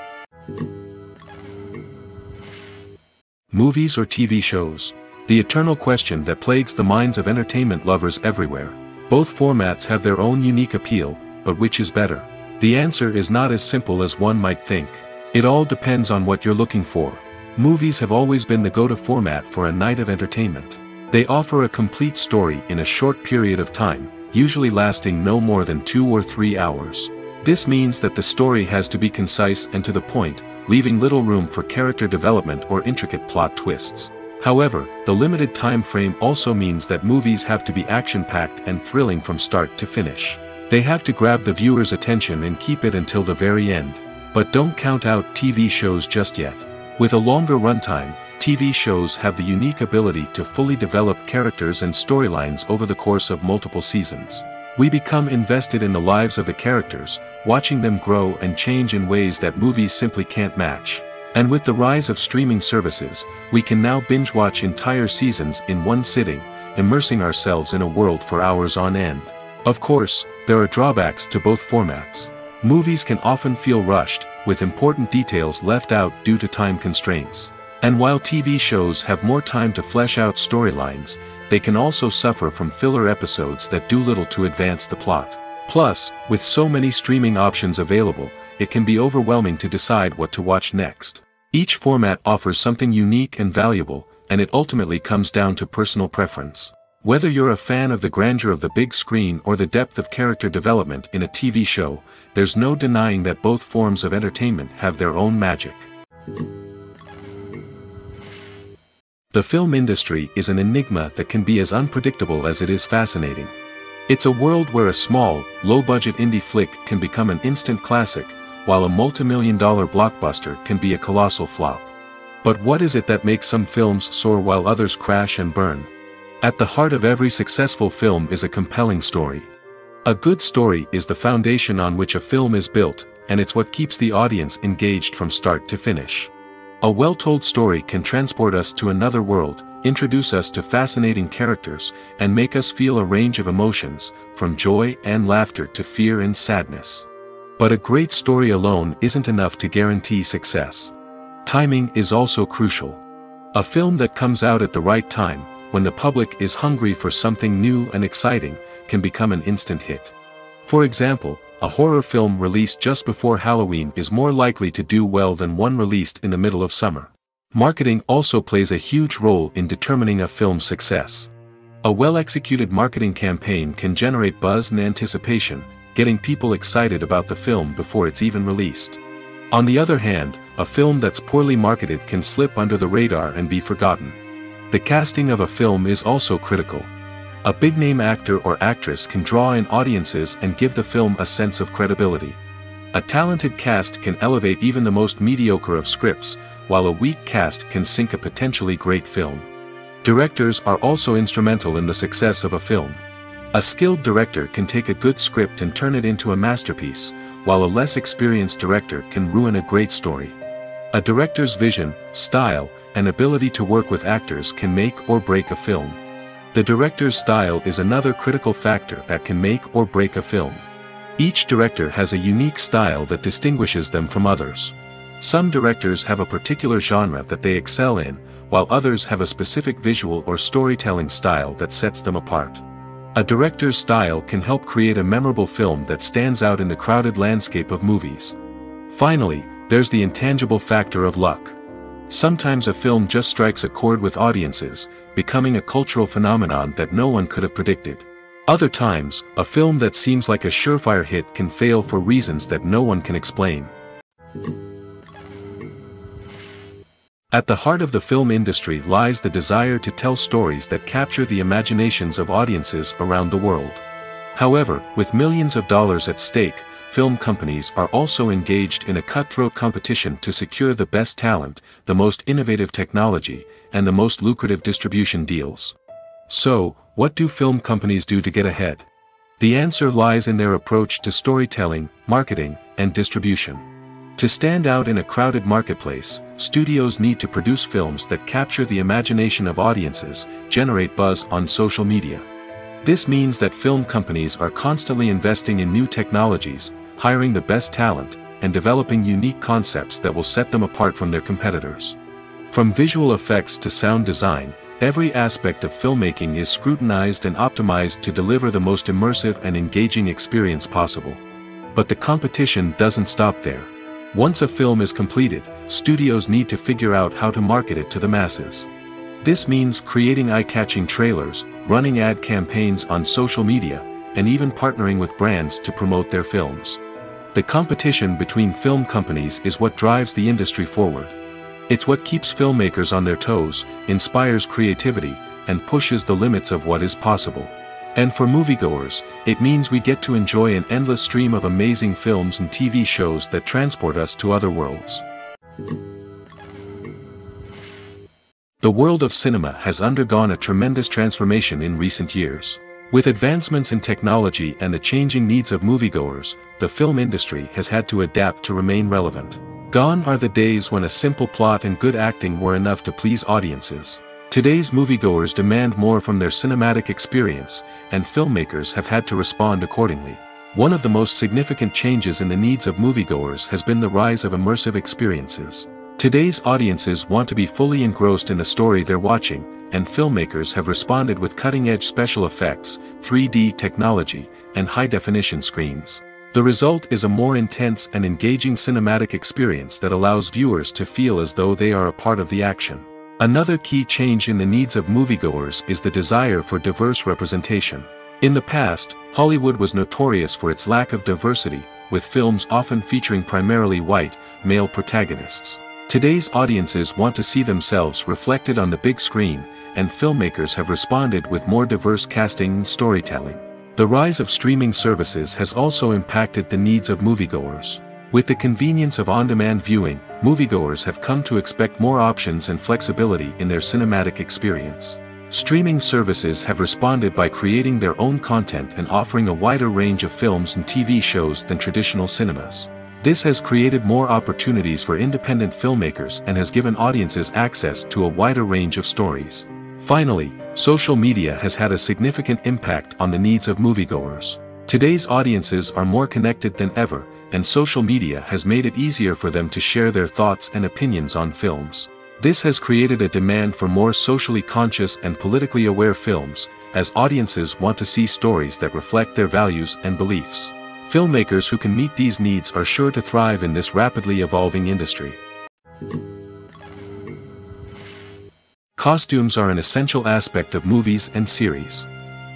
Movies or TV shows? The eternal question that plagues the minds of entertainment lovers everywhere. Both formats have their own unique appeal, but which is better? The answer is not as simple as one might think. It all depends on what you're looking for. Movies have always been the go-to format for a night of entertainment. They offer a complete story in a short period of time, usually lasting no more than 2 or 3 hours. This means that the story has to be concise and to the point, leaving little room for character development or intricate plot twists. However, the limited time frame also means that movies have to be action-packed and thrilling from start to finish. They have to grab the viewer's attention and keep it until the very end. But don't count out TV shows just yet. With a longer runtime, TV shows have the unique ability to fully develop characters and storylines over the course of multiple seasons. We become invested in the lives of the characters, watching them grow and change in ways that movies simply can't match. And with the rise of streaming services, we can now binge-watch entire seasons in one sitting, immersing ourselves in a world for hours on end. Of course, there are drawbacks to both formats. Movies can often feel rushed, with important details left out due to time constraints. And while TV shows have more time to flesh out storylines, they can also suffer from filler episodes that do little to advance the plot. Plus, with so many streaming options available, it can be overwhelming to decide what to watch next. Each format offers something unique and valuable, and it ultimately comes down to personal preference. Whether you're a fan of the grandeur of the big screen or the depth of character development in a TV show, there's no denying that both forms of entertainment have their own magic. The film industry is an enigma that can be as unpredictable as it is fascinating. It's a world where a small, low-budget indie flick can become an instant classic, while a multi-million-dollar blockbuster can be a colossal flop. But what is it that makes some films soar while others crash and burn? At the heart of every successful film is a compelling story. A good story is the foundation on which a film is built, and it's what keeps the audience engaged from start to finish. A well-told story can transport us to another world, introduce us to fascinating characters, and make us feel a range of emotions, from joy and laughter to fear and sadness. But a great story alone isn't enough to guarantee success. Timing is also crucial. A film that comes out at the right time, when the public is hungry for something new and exciting, can become an instant hit. For example, a horror film released just before Halloween is more likely to do well than one released in the middle of summer. Marketing also plays a huge role in determining a film's success. A well-executed marketing campaign can generate buzz and anticipation, getting people excited about the film before it's even released. On the other hand, a film that's poorly marketed can slip under the radar and be forgotten. The casting of a film is also critical. A big-name actor or actress can draw in audiences and give the film a sense of credibility. A talented cast can elevate even the most mediocre of scripts, while a weak cast can sink a potentially great film. Directors are also instrumental in the success of a film. A skilled director can take a good script and turn it into a masterpiece, while a less experienced director can ruin a great story. A director's vision, style, and ability to work with actors can make or break a film. The director's style is another critical factor that can make or break a film. Each director has a unique style that distinguishes them from others. Some directors have a particular genre that they excel in, while others have a specific visual or storytelling style that sets them apart. A director's style can help create a memorable film that stands out in the crowded landscape of movies. Finally, there's the intangible factor of luck. Sometimes a film just strikes a chord with audiences, becoming a cultural phenomenon that no one could have predicted. Other times, a film that seems like a surefire hit can fail for reasons that no one can explain. At the heart of the film industry lies the desire to tell stories that capture the imaginations of audiences around the world. However, with millions of dollars at stake, film companies are also engaged in a cutthroat competition to secure the best talent, the most innovative technology, and the most lucrative distribution deals. So, what do film companies do to get ahead? The answer lies in their approach to storytelling, marketing, and distribution. To stand out in a crowded marketplace, studios need to produce films that capture the imagination of audiences, generate buzz on social media. This means that film companies are constantly investing in new technologies, hiring the best talent, and developing unique concepts that will set them apart from their competitors. From visual effects to sound design, every aspect of filmmaking is scrutinized and optimized to deliver the most immersive and engaging experience possible. But the competition doesn't stop there. Once a film is completed, studios need to figure out how to market it to the masses. This means creating eye-catching trailers, running ad campaigns on social media, and even partnering with brands to promote their films. The competition between film companies is what drives the industry forward. It's what keeps filmmakers on their toes, inspires creativity, and pushes the limits of what is possible. And for moviegoers, it means we get to enjoy an endless stream of amazing films and TV shows that transport us to other worlds. The world of cinema has undergone a tremendous transformation in recent years. With advancements in technology and the changing needs of moviegoers, the film industry has had to adapt to remain relevant. Gone are the days when a simple plot and good acting were enough to please audiences. Today's moviegoers demand more from their cinematic experience, and filmmakers have had to respond accordingly. One of the most significant changes in the needs of moviegoers has been the rise of immersive experiences. Today's audiences want to be fully engrossed in the story they're watching, and filmmakers have responded with cutting-edge special effects, 3D technology, and high-definition screens. The result is a more intense and engaging cinematic experience that allows viewers to feel as though they are a part of the action. Another key change in the needs of moviegoers is the desire for diverse representation. In the past, Hollywood was notorious for its lack of diversity, with films often featuring primarily white, male protagonists. Today's audiences want to see themselves reflected on the big screen, and filmmakers have responded with more diverse casting and storytelling. The rise of streaming services has also impacted the needs of moviegoers. With the convenience of on-demand viewing, moviegoers have come to expect more options and flexibility in their cinematic experience. Streaming services have responded by creating their own content and offering a wider range of films and TV shows than traditional cinemas. This has created more opportunities for independent filmmakers and has given audiences access to a wider range of stories. Finally, social media has had a significant impact on the needs of moviegoers. Today's audiences are more connected than ever, and social media has made it easier for them to share their thoughts and opinions on films. This has created a demand for more socially conscious and politically aware films, as audiences want to see stories that reflect their values and beliefs. Filmmakers who can meet these needs are sure to thrive in this rapidly evolving industry. Costumes are an essential aspect of movies and series.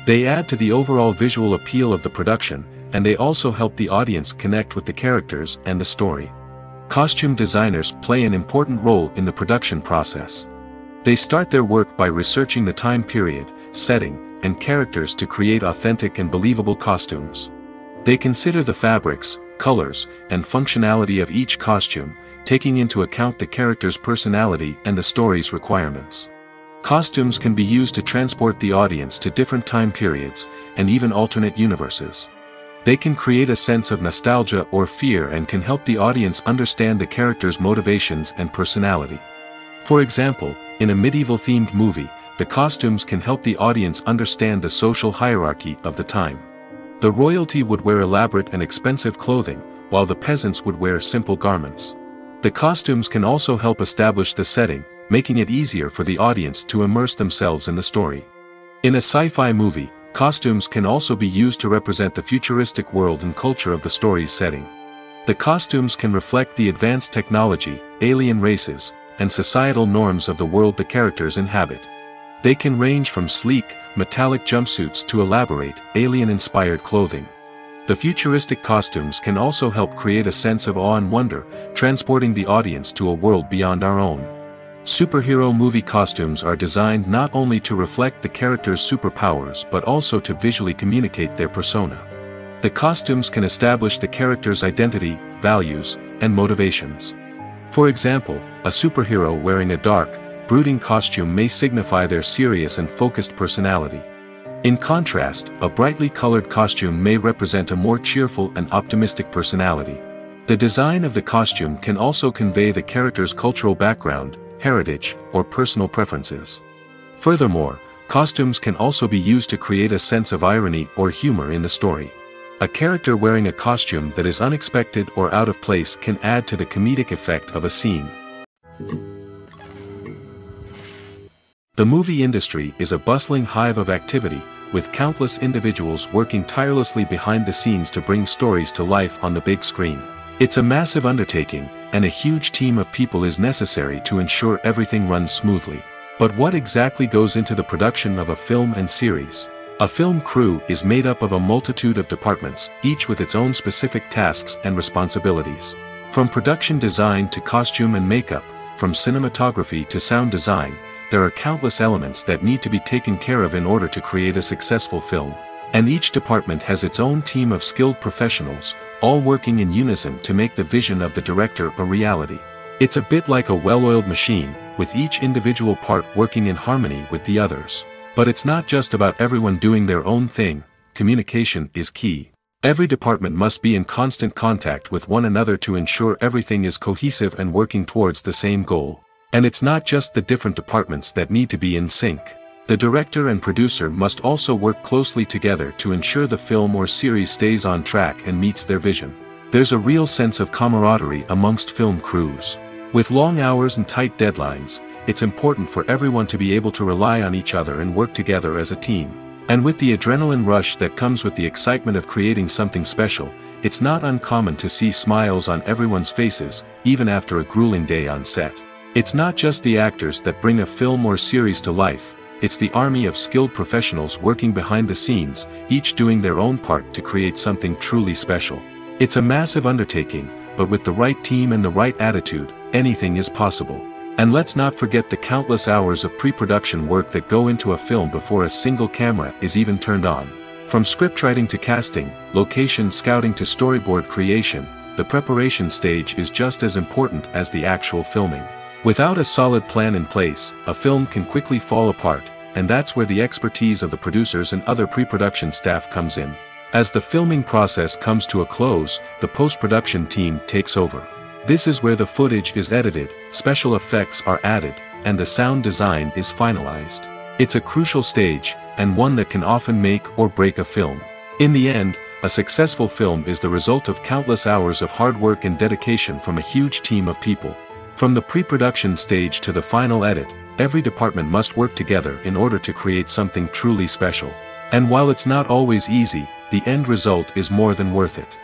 They add to the overall visual appeal of the production, and they also help the audience connect with the characters and the story. Costume designers play an important role in the production process. They start their work by researching the time period, setting, and characters to create authentic and believable costumes. They consider the fabrics, colors, and functionality of each costume, taking into account the character's personality and the story's requirements. Costumes can be used to transport the audience to different time periods, and even alternate universes. They can create a sense of nostalgia or fear and can help the audience understand the character's motivations and personality. For example, in a medieval-themed movie, the costumes can help the audience understand the social hierarchy of the time. The royalty would wear elaborate and expensive clothing, while the peasants would wear simple garments. The costumes can also help establish the setting, making it easier for the audience to immerse themselves in the story. In a sci-fi movie, costumes can also be used to represent the futuristic world and culture of the story's setting. The costumes can reflect the advanced technology, alien races, and societal norms of the world the characters inhabit. They can range from sleek, metallic jumpsuits to elaborate, alien-inspired clothing. The futuristic costumes can also help create a sense of awe and wonder, transporting the audience to a world beyond our own. Superhero movie costumes are designed not only to reflect the character's superpowers but also to visually communicate their persona. The costumes can establish the character's identity, values, and motivations. For example, a superhero wearing a dark, brooding costume may signify their serious and focused personality. In contrast, a brightly colored costume may represent a more cheerful and optimistic personality. The design of the costume can also convey the character's cultural background, heritage, or personal preferences. Furthermore, costumes can also be used to create a sense of irony or humor in the story. A character wearing a costume that is unexpected or out of place can add to the comedic effect of a scene. The movie industry is a bustling hive of activity, with countless individuals working tirelessly behind the scenes to bring stories to life on the big screen. It's a massive undertaking, and a huge team of people is necessary to ensure everything runs smoothly. But what exactly goes into the production of a film and series? A film crew is made up of a multitude of departments, each with its own specific tasks and responsibilities. From production design to costume and makeup, from cinematography to sound design, there are countless elements that need to be taken care of in order to create a successful film. And each department has its own team of skilled professionals, all working in unison to make the vision of the director a reality. It's a bit like a well-oiled machine, with each individual part working in harmony with the others. But it's not just about everyone doing their own thing. Communication is key. Every department must be in constant contact with one another to ensure everything is cohesive and working towards the same goal. And it's not just the different departments that need to be in sync. The director and producer must also work closely together to ensure the film or series stays on track and meets their vision. There's a real sense of camaraderie amongst film crews. With long hours and tight deadlines, it's important for everyone to be able to rely on each other and work together as a team. And with the adrenaline rush that comes with the excitement of creating something special, it's not uncommon to see smiles on everyone's faces, even after a grueling day on set. It's not just the actors that bring a film or series to life, it's the army of skilled professionals working behind the scenes, each doing their own part to create something truly special. It's a massive undertaking, but with the right team and the right attitude, anything is possible. And let's not forget the countless hours of pre-production work that go into a film before a single camera is even turned on. From scriptwriting to casting, location scouting to storyboard creation, the preparation stage is just as important as the actual filming. Without a solid plan in place, a film can quickly fall apart, and that's where the expertise of the producers and other pre-production staff comes in. As the filming process comes to a close, the post-production team takes over. This is where the footage is edited, special effects are added, and the sound design is finalized. It's a crucial stage, and one that can often make or break a film. In the end, a successful film is the result of countless hours of hard work and dedication from a huge team of people. From the pre-production stage to the final edit, every department must work together in order to create something truly special. And while it's not always easy, the end result is more than worth it.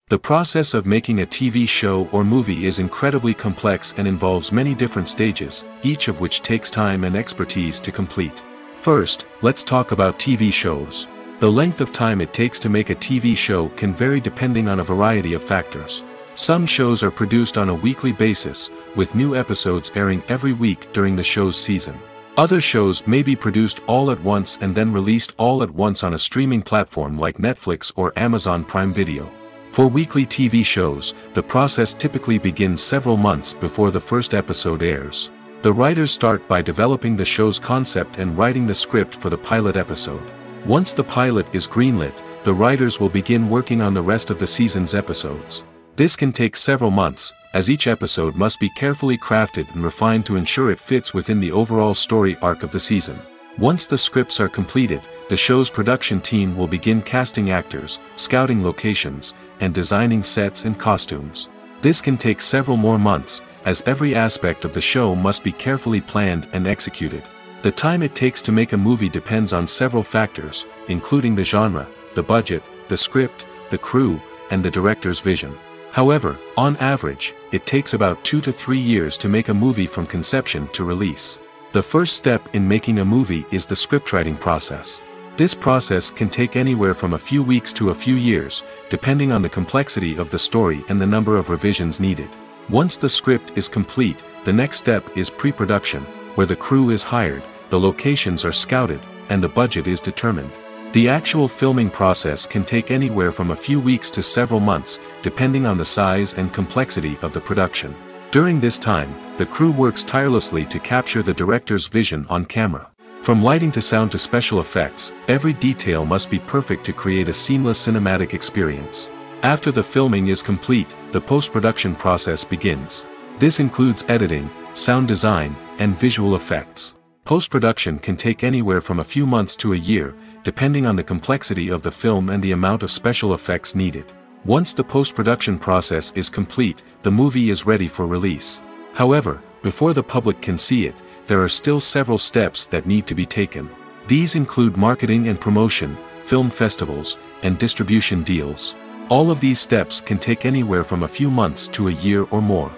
The process of making a TV show or movie is incredibly complex and involves many different stages, each of which takes time and expertise to complete. First, let's talk about TV shows. The length of time it takes to make a TV show can vary depending on a variety of factors. Some shows are produced on a weekly basis, with new episodes airing every week during the show's season. Other shows may be produced all at once and then released all at once on a streaming platform like Netflix or Amazon Prime Video. For weekly TV shows, the process typically begins several months before the first episode airs. The writers start by developing the show's concept and writing the script for the pilot episode. Once the pilot is greenlit, the writers will begin working on the rest of the season's episodes. This can take several months, as each episode must be carefully crafted and refined to ensure it fits within the overall story arc of the season. Once the scripts are completed, the show's production team will begin casting actors, scouting locations, and designing sets and costumes. This can take several more months, as every aspect of the show must be carefully planned and executed. The time it takes to make a movie depends on several factors, including the genre, the budget, the script, the crew, and the director's vision. However, on average, it takes about 2 to 3 years to make a movie from conception to release. The first step in making a movie is the scriptwriting process. This process can take anywhere from a few weeks to a few years, depending on the complexity of the story and the number of revisions needed. Once the script is complete, the next step is pre-production, where the crew is hired, the locations are scouted, and the budget is determined. The actual filming process can take anywhere from a few weeks to several months, depending on the size and complexity of the production. During this time, the crew works tirelessly to capture the director's vision on camera. From lighting to sound to special effects, every detail must be perfect to create a seamless cinematic experience. After the filming is complete, the post-production process begins. This includes editing, sound design, and visual effects. Post-production can take anywhere from a few months to a year, depending on the complexity of the film and the amount of special effects needed. Once the post-production process is complete, the movie is ready for release. However, before the public can see it, there are still several steps that need to be taken. These include marketing and promotion, film festivals, and distribution deals. All of these steps can take anywhere from a few months to a year or more.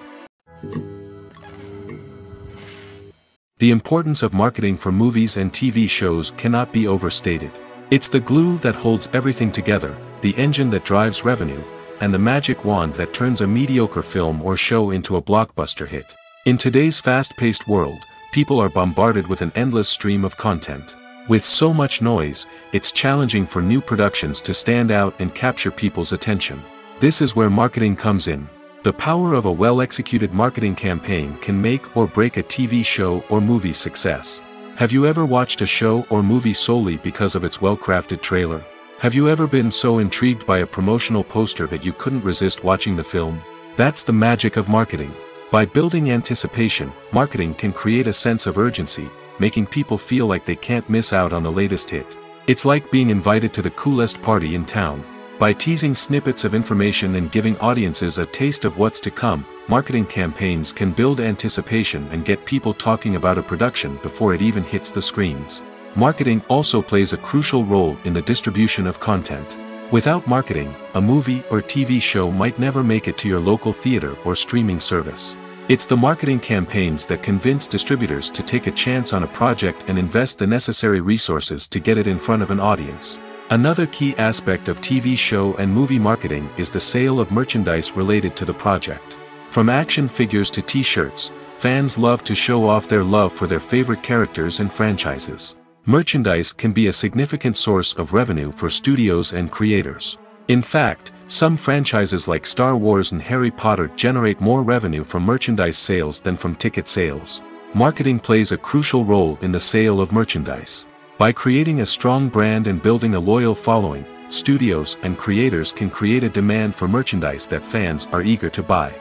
The importance of marketing for movies and TV shows cannot be overstated. It's the glue that holds everything together, the engine that drives revenue, and the magic wand that turns a mediocre film or show into a blockbuster hit. In today's fast-paced world, people are bombarded with an endless stream of content. With so much noise, it's challenging for new productions to stand out and capture people's attention. This is where marketing comes in. The power of a well-executed marketing campaign can make or break a TV show or movie's success. Have you ever watched a show or movie solely because of its well-crafted trailer? Have you ever been so intrigued by a promotional poster that you couldn't resist watching the film? That's the magic of marketing. By building anticipation, marketing can create a sense of urgency, making people feel like they can't miss out on the latest hit. It's like being invited to the coolest party in town. By teasing snippets of information and giving audiences a taste of what's to come, marketing campaigns can build anticipation and get people talking about a production before it even hits the screens. Marketing also plays a crucial role in the distribution of content. Without marketing, a movie or TV show might never make it to your local theater or streaming service. It's the marketing campaigns that convince distributors to take a chance on a project and invest the necessary resources to get it in front of an audience. Another key aspect of TV show and movie marketing is the sale of merchandise related to the project. From action figures to t-shirts, fans love to show off their love for their favorite characters and franchises. Merchandise can be a significant source of revenue for studios and creators. In fact, some franchises like Star Wars and Harry Potter generate more revenue from merchandise sales than from ticket sales. Marketing plays a crucial role in the sale of merchandise. By creating a strong brand and building a loyal following, studios and creators can create a demand for merchandise that fans are eager to buy.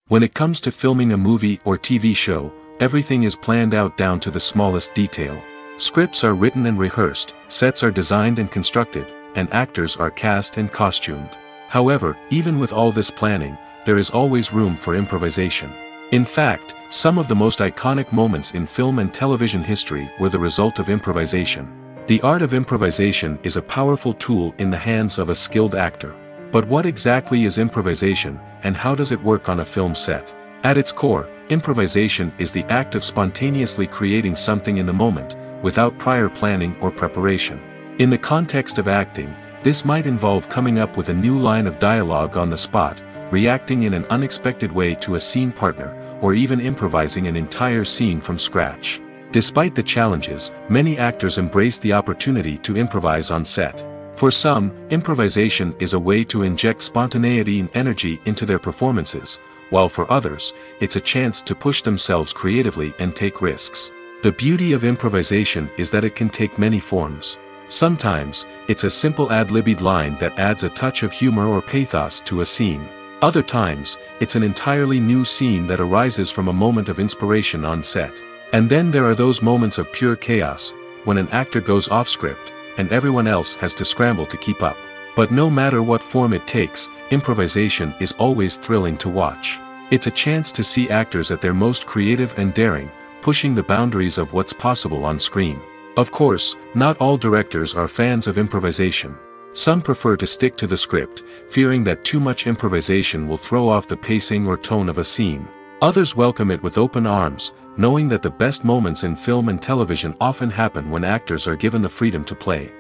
When it comes to filming a movie or TV show, everything is planned out down to the smallest detail. Scripts are written and rehearsed, sets are designed and constructed, and actors are cast and costumed. However, even with all this planning, there is always room for improvisation. In fact, some of the most iconic moments in film and television history were the result of improvisation. The art of improvisation is a powerful tool in the hands of a skilled actor. But what exactly is improvisation, and how does it work on a film set? At its core, improvisation is the act of spontaneously creating something in the moment, without prior planning or preparation. In the context of acting, this might involve coming up with a new line of dialogue on the spot, reacting in an unexpected way to a scene partner, or even improvising an entire scene from scratch. Despite the challenges, many actors embrace the opportunity to improvise on set. For some, improvisation is a way to inject spontaneity and energy into their performances, while for others, it's a chance to push themselves creatively and take risks. The beauty of improvisation is that it can take many forms. Sometimes, it's a simple ad-libbed line that adds a touch of humor or pathos to a scene. Other times, it's an entirely new scene that arises from a moment of inspiration on set. And then there are those moments of pure chaos, when an actor goes off script, and everyone else has to scramble to keep up. But no matter what form it takes, improvisation is always thrilling to watch. It's a chance to see actors at their most creative and daring, pushing the boundaries of what's possible on screen. Of course, not all directors are fans of improvisation. Some prefer to stick to the script, fearing that too much improvisation will throw off the pacing or tone of a scene. Others welcome it with open arms, knowing that the best moments in film and television often happen when actors are given the freedom to play.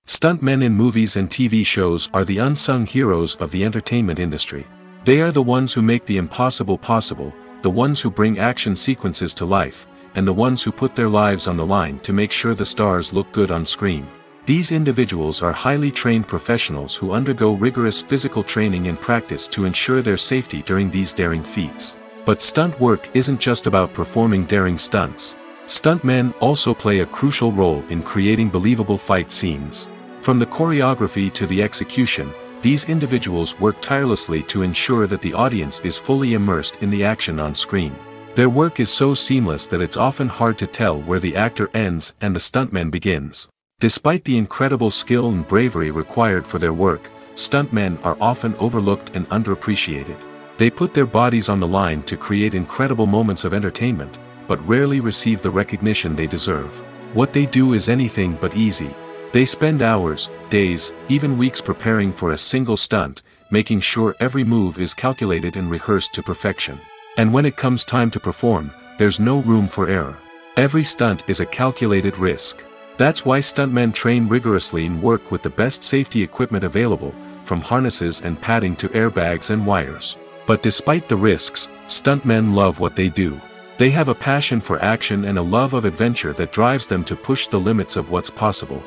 Stuntmen in movies and TV shows are the unsung heroes of the entertainment industry. They are the ones who make the impossible possible, the ones who bring action sequences to life, and the ones who put their lives on the line to make sure the stars look good on screen. These individuals are highly trained professionals who undergo rigorous physical training and practice to ensure their safety during these daring feats. But stunt work isn't just about performing daring stunts. Stuntmen also play a crucial role in creating believable fight scenes. From the choreography to the execution, these individuals work tirelessly to ensure that the audience is fully immersed in the action on screen. Their work is so seamless that it's often hard to tell where the actor ends and the stuntman begins. Despite the incredible skill and bravery required for their work, stuntmen are often overlooked and underappreciated. They put their bodies on the line to create incredible moments of entertainment, but rarely receive the recognition they deserve. What they do is anything but easy. They spend hours, days, even weeks preparing for a single stunt, making sure every move is calculated and rehearsed to perfection. And when it comes time to perform, there's no room for error. Every stunt is a calculated risk. That's why stuntmen train rigorously and work with the best safety equipment available, from harnesses and padding to airbags and wires. But despite the risks, stuntmen love what they do. They have a passion for action and a love of adventure that drives them to push the limits of what's possible.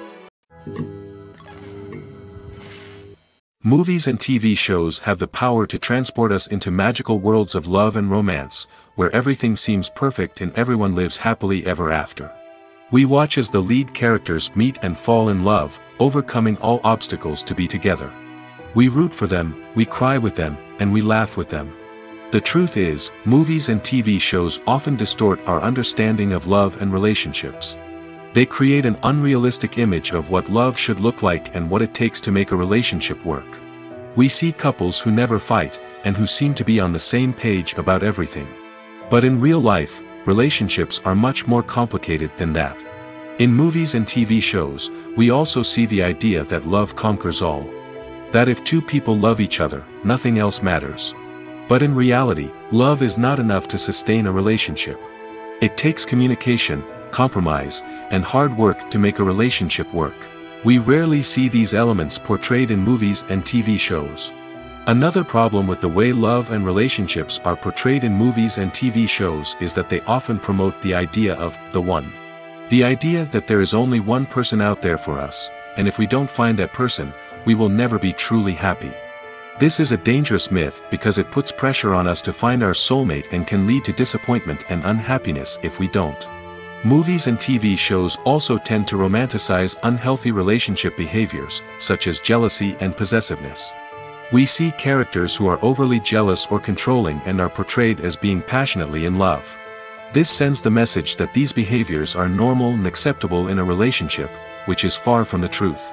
Movies and TV shows have the power to transport us into magical worlds of love and romance, where everything seems perfect and everyone lives happily ever after. We watch as the lead characters meet and fall in love, overcoming all obstacles to be together. We root for them, we cry with them, and we laugh with them. The truth is, movies and TV shows often distort our understanding of love and relationships. They create an unrealistic image of what love should look like and what it takes to make a relationship work. We see couples who never fight, and who seem to be on the same page about everything. But in real life, relationships are much more complicated than that. In movies and TV shows, we also see the idea that love conquers all. That if two people love each other, nothing else matters. But in reality, love is not enough to sustain a relationship. It takes communication, compromise, and hard work to make a relationship work. We rarely see these elements portrayed in movies and TV shows. Another problem with the way love and relationships are portrayed in movies and TV shows is that they often promote the idea of the one. The idea that there is only one person out there for us, and if we don't find that person, we will never be truly happy. This is a dangerous myth because it puts pressure on us to find our soulmate and can lead to disappointment and unhappiness if we don't. Movies and TV shows also tend to romanticize unhealthy relationship behaviors, such as jealousy and possessiveness. We see characters who are overly jealous or controlling and are portrayed as being passionately in love. This sends the message that these behaviors are normal and acceptable in a relationship, which is far from the truth.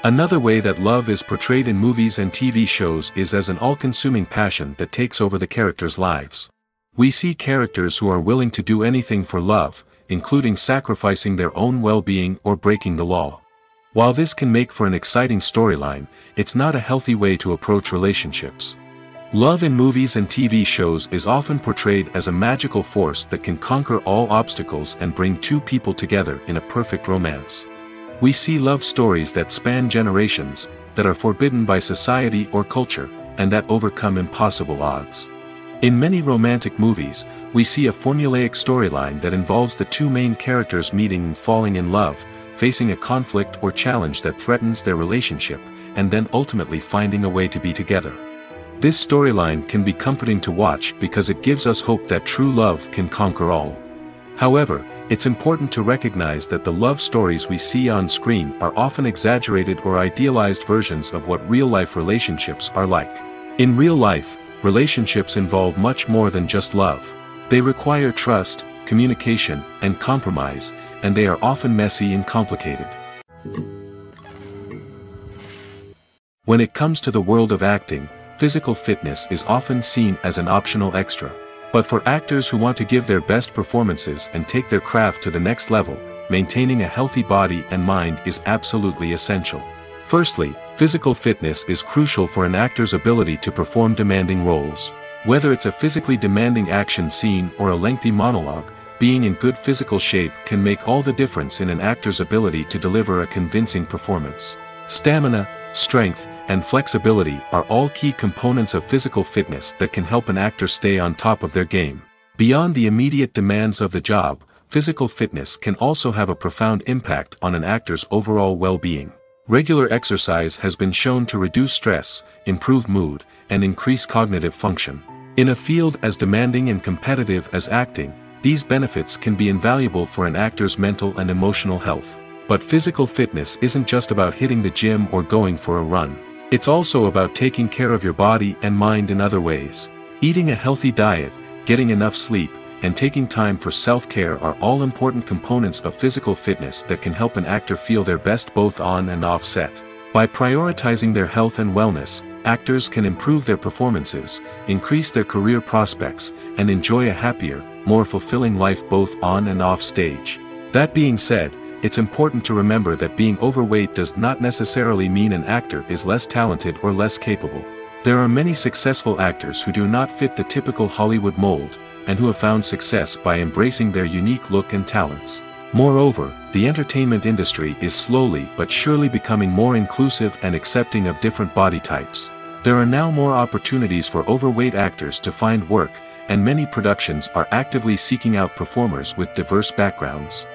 Another way that love is portrayed in movies and TV shows is as an all-consuming passion that takes over the characters' lives. We see characters who are willing to do anything for love, including sacrificing their own well-being or breaking the law. While this can make for an exciting storyline, it's not a healthy way to approach relationships. Love in movies and TV shows is often portrayed as a magical force that can conquer all obstacles and bring two people together in a perfect romance. We see love stories that span generations, that are forbidden by society or culture, and that overcome impossible odds. In many romantic movies, we see a formulaic storyline that involves the two main characters meeting and falling in love, facing a conflict or challenge that threatens their relationship, and then ultimately finding a way to be together. This storyline can be comforting to watch because it gives us hope that true love can conquer all. However, It's important to recognize that the love stories we see on screen are often exaggerated or idealized versions of what real-life relationships are like. In real life, relationships involve much more than just love. They require trust, communication, and compromise, and they are often messy and complicated. When it comes to the world of acting, physical fitness is often seen as an optional extra. But for actors who want to give their best performances and take their craft to the next level, maintaining a healthy body and mind is absolutely essential. Firstly, physical fitness is crucial for an actor's ability to perform demanding roles. Whether it's a physically demanding action scene or a lengthy monologue, being in good physical shape can make all the difference in an actor's ability to deliver a convincing performance. Stamina, strength, and flexibility are all key components of physical fitness that can help an actor stay on top of their game. Beyond the immediate demands of the job, physical fitness can also have a profound impact on an actor's overall well-being. Regular exercise has been shown to reduce stress, improve mood, and increase cognitive function. In a field as demanding and competitive as acting, these benefits can be invaluable for an actor's mental and emotional health. But physical fitness isn't just about hitting the gym or going for a run. It's also about taking care of your body and mind in other ways. Eating a healthy diet, getting enough sleep, and taking time for self-care are all important components of physical fitness that can help an actor feel their best both on and off set. By prioritizing their health and wellness, actors can improve their performances, increase their career prospects, and enjoy a happier, more fulfilling life both on and off stage. That being said, it's important to remember that being overweight does not necessarily mean an actor is less talented or less capable. There are many successful actors who do not fit the typical Hollywood mold, and who have found success by embracing their unique look and talents. Moreover, the entertainment industry is slowly but surely becoming more inclusive and accepting of different body types. There are now more opportunities for overweight actors to find work, and many productions are actively seeking out performers with diverse backgrounds.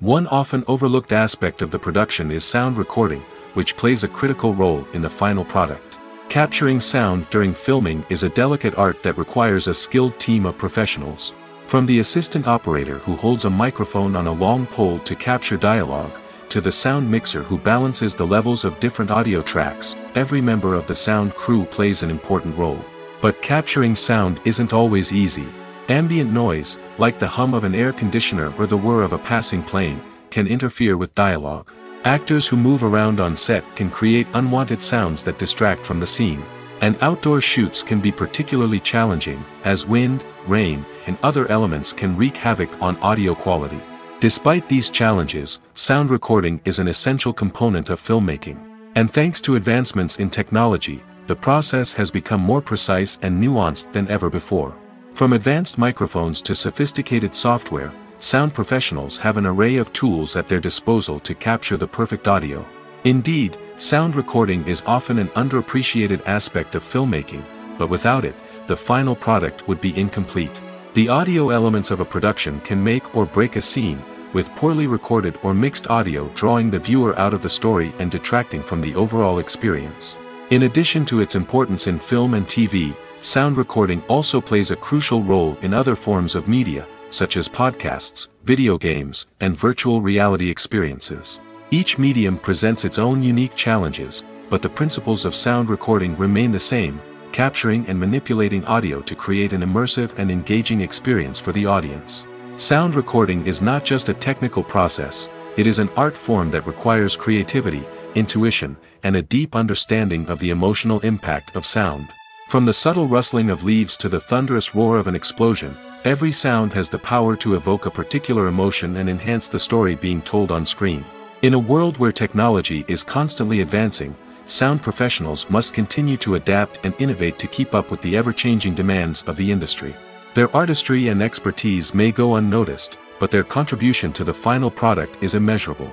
One often overlooked aspect of the production is sound recording, which plays a critical role in the final product. Capturing sound during filming is a delicate art that requires a skilled team of professionals. From the assistant operator who holds a microphone on a long pole to capture dialogue, to the sound mixer who balances the levels of different audio tracks, every member of the sound crew plays an important role. But capturing sound isn't always easy. Ambient noise, like the hum of an air conditioner or the whir of a passing plane, can interfere with dialogue. Actors who move around on set can create unwanted sounds that distract from the scene. And outdoor shoots can be particularly challenging, as wind, rain, and other elements can wreak havoc on audio quality. Despite these challenges, sound recording is an essential component of filmmaking. And thanks to advancements in technology, the process has become more precise and nuanced than ever before. From advanced microphones to sophisticated software, sound professionals have an array of tools at their disposal to capture the perfect audio. Indeed, sound recording is often an underappreciated aspect of filmmaking, but without it, the final product would be incomplete. The audio elements of a production can make or break a scene, with poorly recorded or mixed audio drawing the viewer out of the story and detracting from the overall experience. In addition to its importance in film and TV, sound recording also plays a crucial role in other forms of media, such as podcasts, video games, and virtual reality experiences. Each medium presents its own unique challenges, but the principles of sound recording remain the same, capturing and manipulating audio to create an immersive and engaging experience for the audience. Sound recording is not just a technical process, it is an art form that requires creativity, intuition, and a deep understanding of the emotional impact of sound. From the subtle rustling of leaves to the thunderous roar of an explosion, every sound has the power to evoke a particular emotion and enhance the story being told on screen. In a world where technology is constantly advancing, sound professionals must continue to adapt and innovate to keep up with the ever-changing demands of the industry. Their artistry and expertise may go unnoticed, but their contribution to the final product is immeasurable.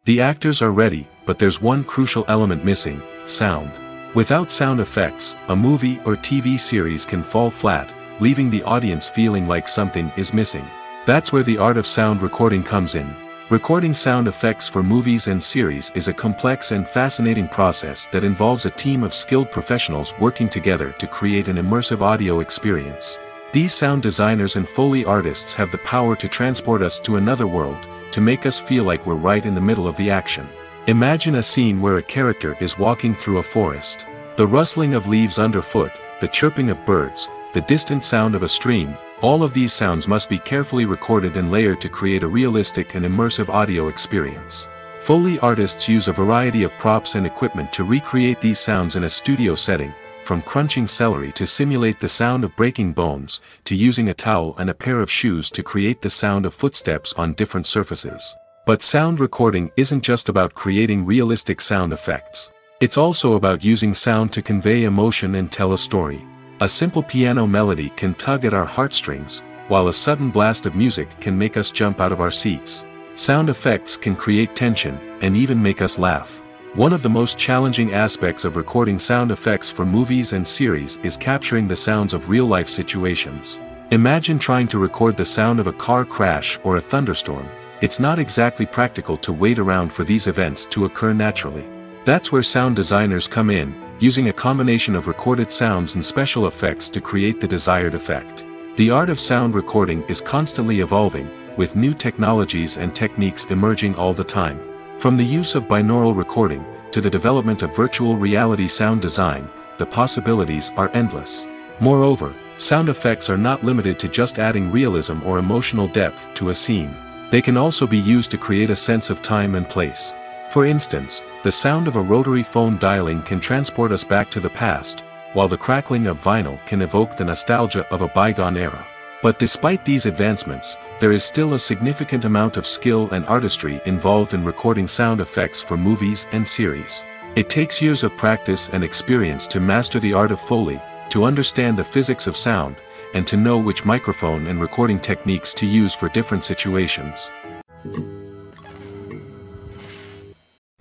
The actors are ready, but there's one crucial element missing: sound. Without sound effects, a movie or TV series can fall flat, leaving the audience feeling like something is missing. That's where the art of sound recording comes in. Recording sound effects for movies and series is a complex and fascinating process that involves a team of skilled professionals working together to create an immersive audio experience. These sound designers and Foley artists have the power to transport us to another world, to make us feel like we're right in the middle of the action. Imagine a scene where a character is walking through a forest. The rustling of leaves underfoot, the chirping of birds, the distant sound of a stream, all of these sounds must be carefully recorded and layered to create a realistic and immersive audio experience. Foley artists use a variety of props and equipment to recreate these sounds in a studio setting, from crunching celery to simulate the sound of breaking bones, to using a towel and a pair of shoes to create the sound of footsteps on different surfaces. But sound recording isn't just about creating realistic sound effects. It's also about using sound to convey emotion and tell a story. A simple piano melody can tug at our heartstrings, while a sudden blast of music can make us jump out of our seats. Sound effects can create tension, and even make us laugh. One of the most challenging aspects of recording sound effects for movies and series is capturing the sounds of real-life situations. Imagine trying to record the sound of a car crash or a thunderstorm. It's not exactly practical to wait around for these events to occur naturally. That's where sound designers come in, using a combination of recorded sounds and special effects to create the desired effect. The art of sound recording is constantly evolving, with new technologies and techniques emerging all the time. From the use of binaural recording, to the development of virtual reality sound design, the possibilities are endless. Moreover, sound effects are not limited to just adding realism or emotional depth to a scene. They can also be used to create a sense of time and place. For instance, the sound of a rotary phone dialing can transport us back to the past, while the crackling of vinyl can evoke the nostalgia of a bygone era. But despite these advancements, there is still a significant amount of skill and artistry involved in recording sound effects for movies and series. It takes years of practice and experience to master the art of Foley, to understand the physics of sound, and to know which microphone and recording techniques to use for different situations.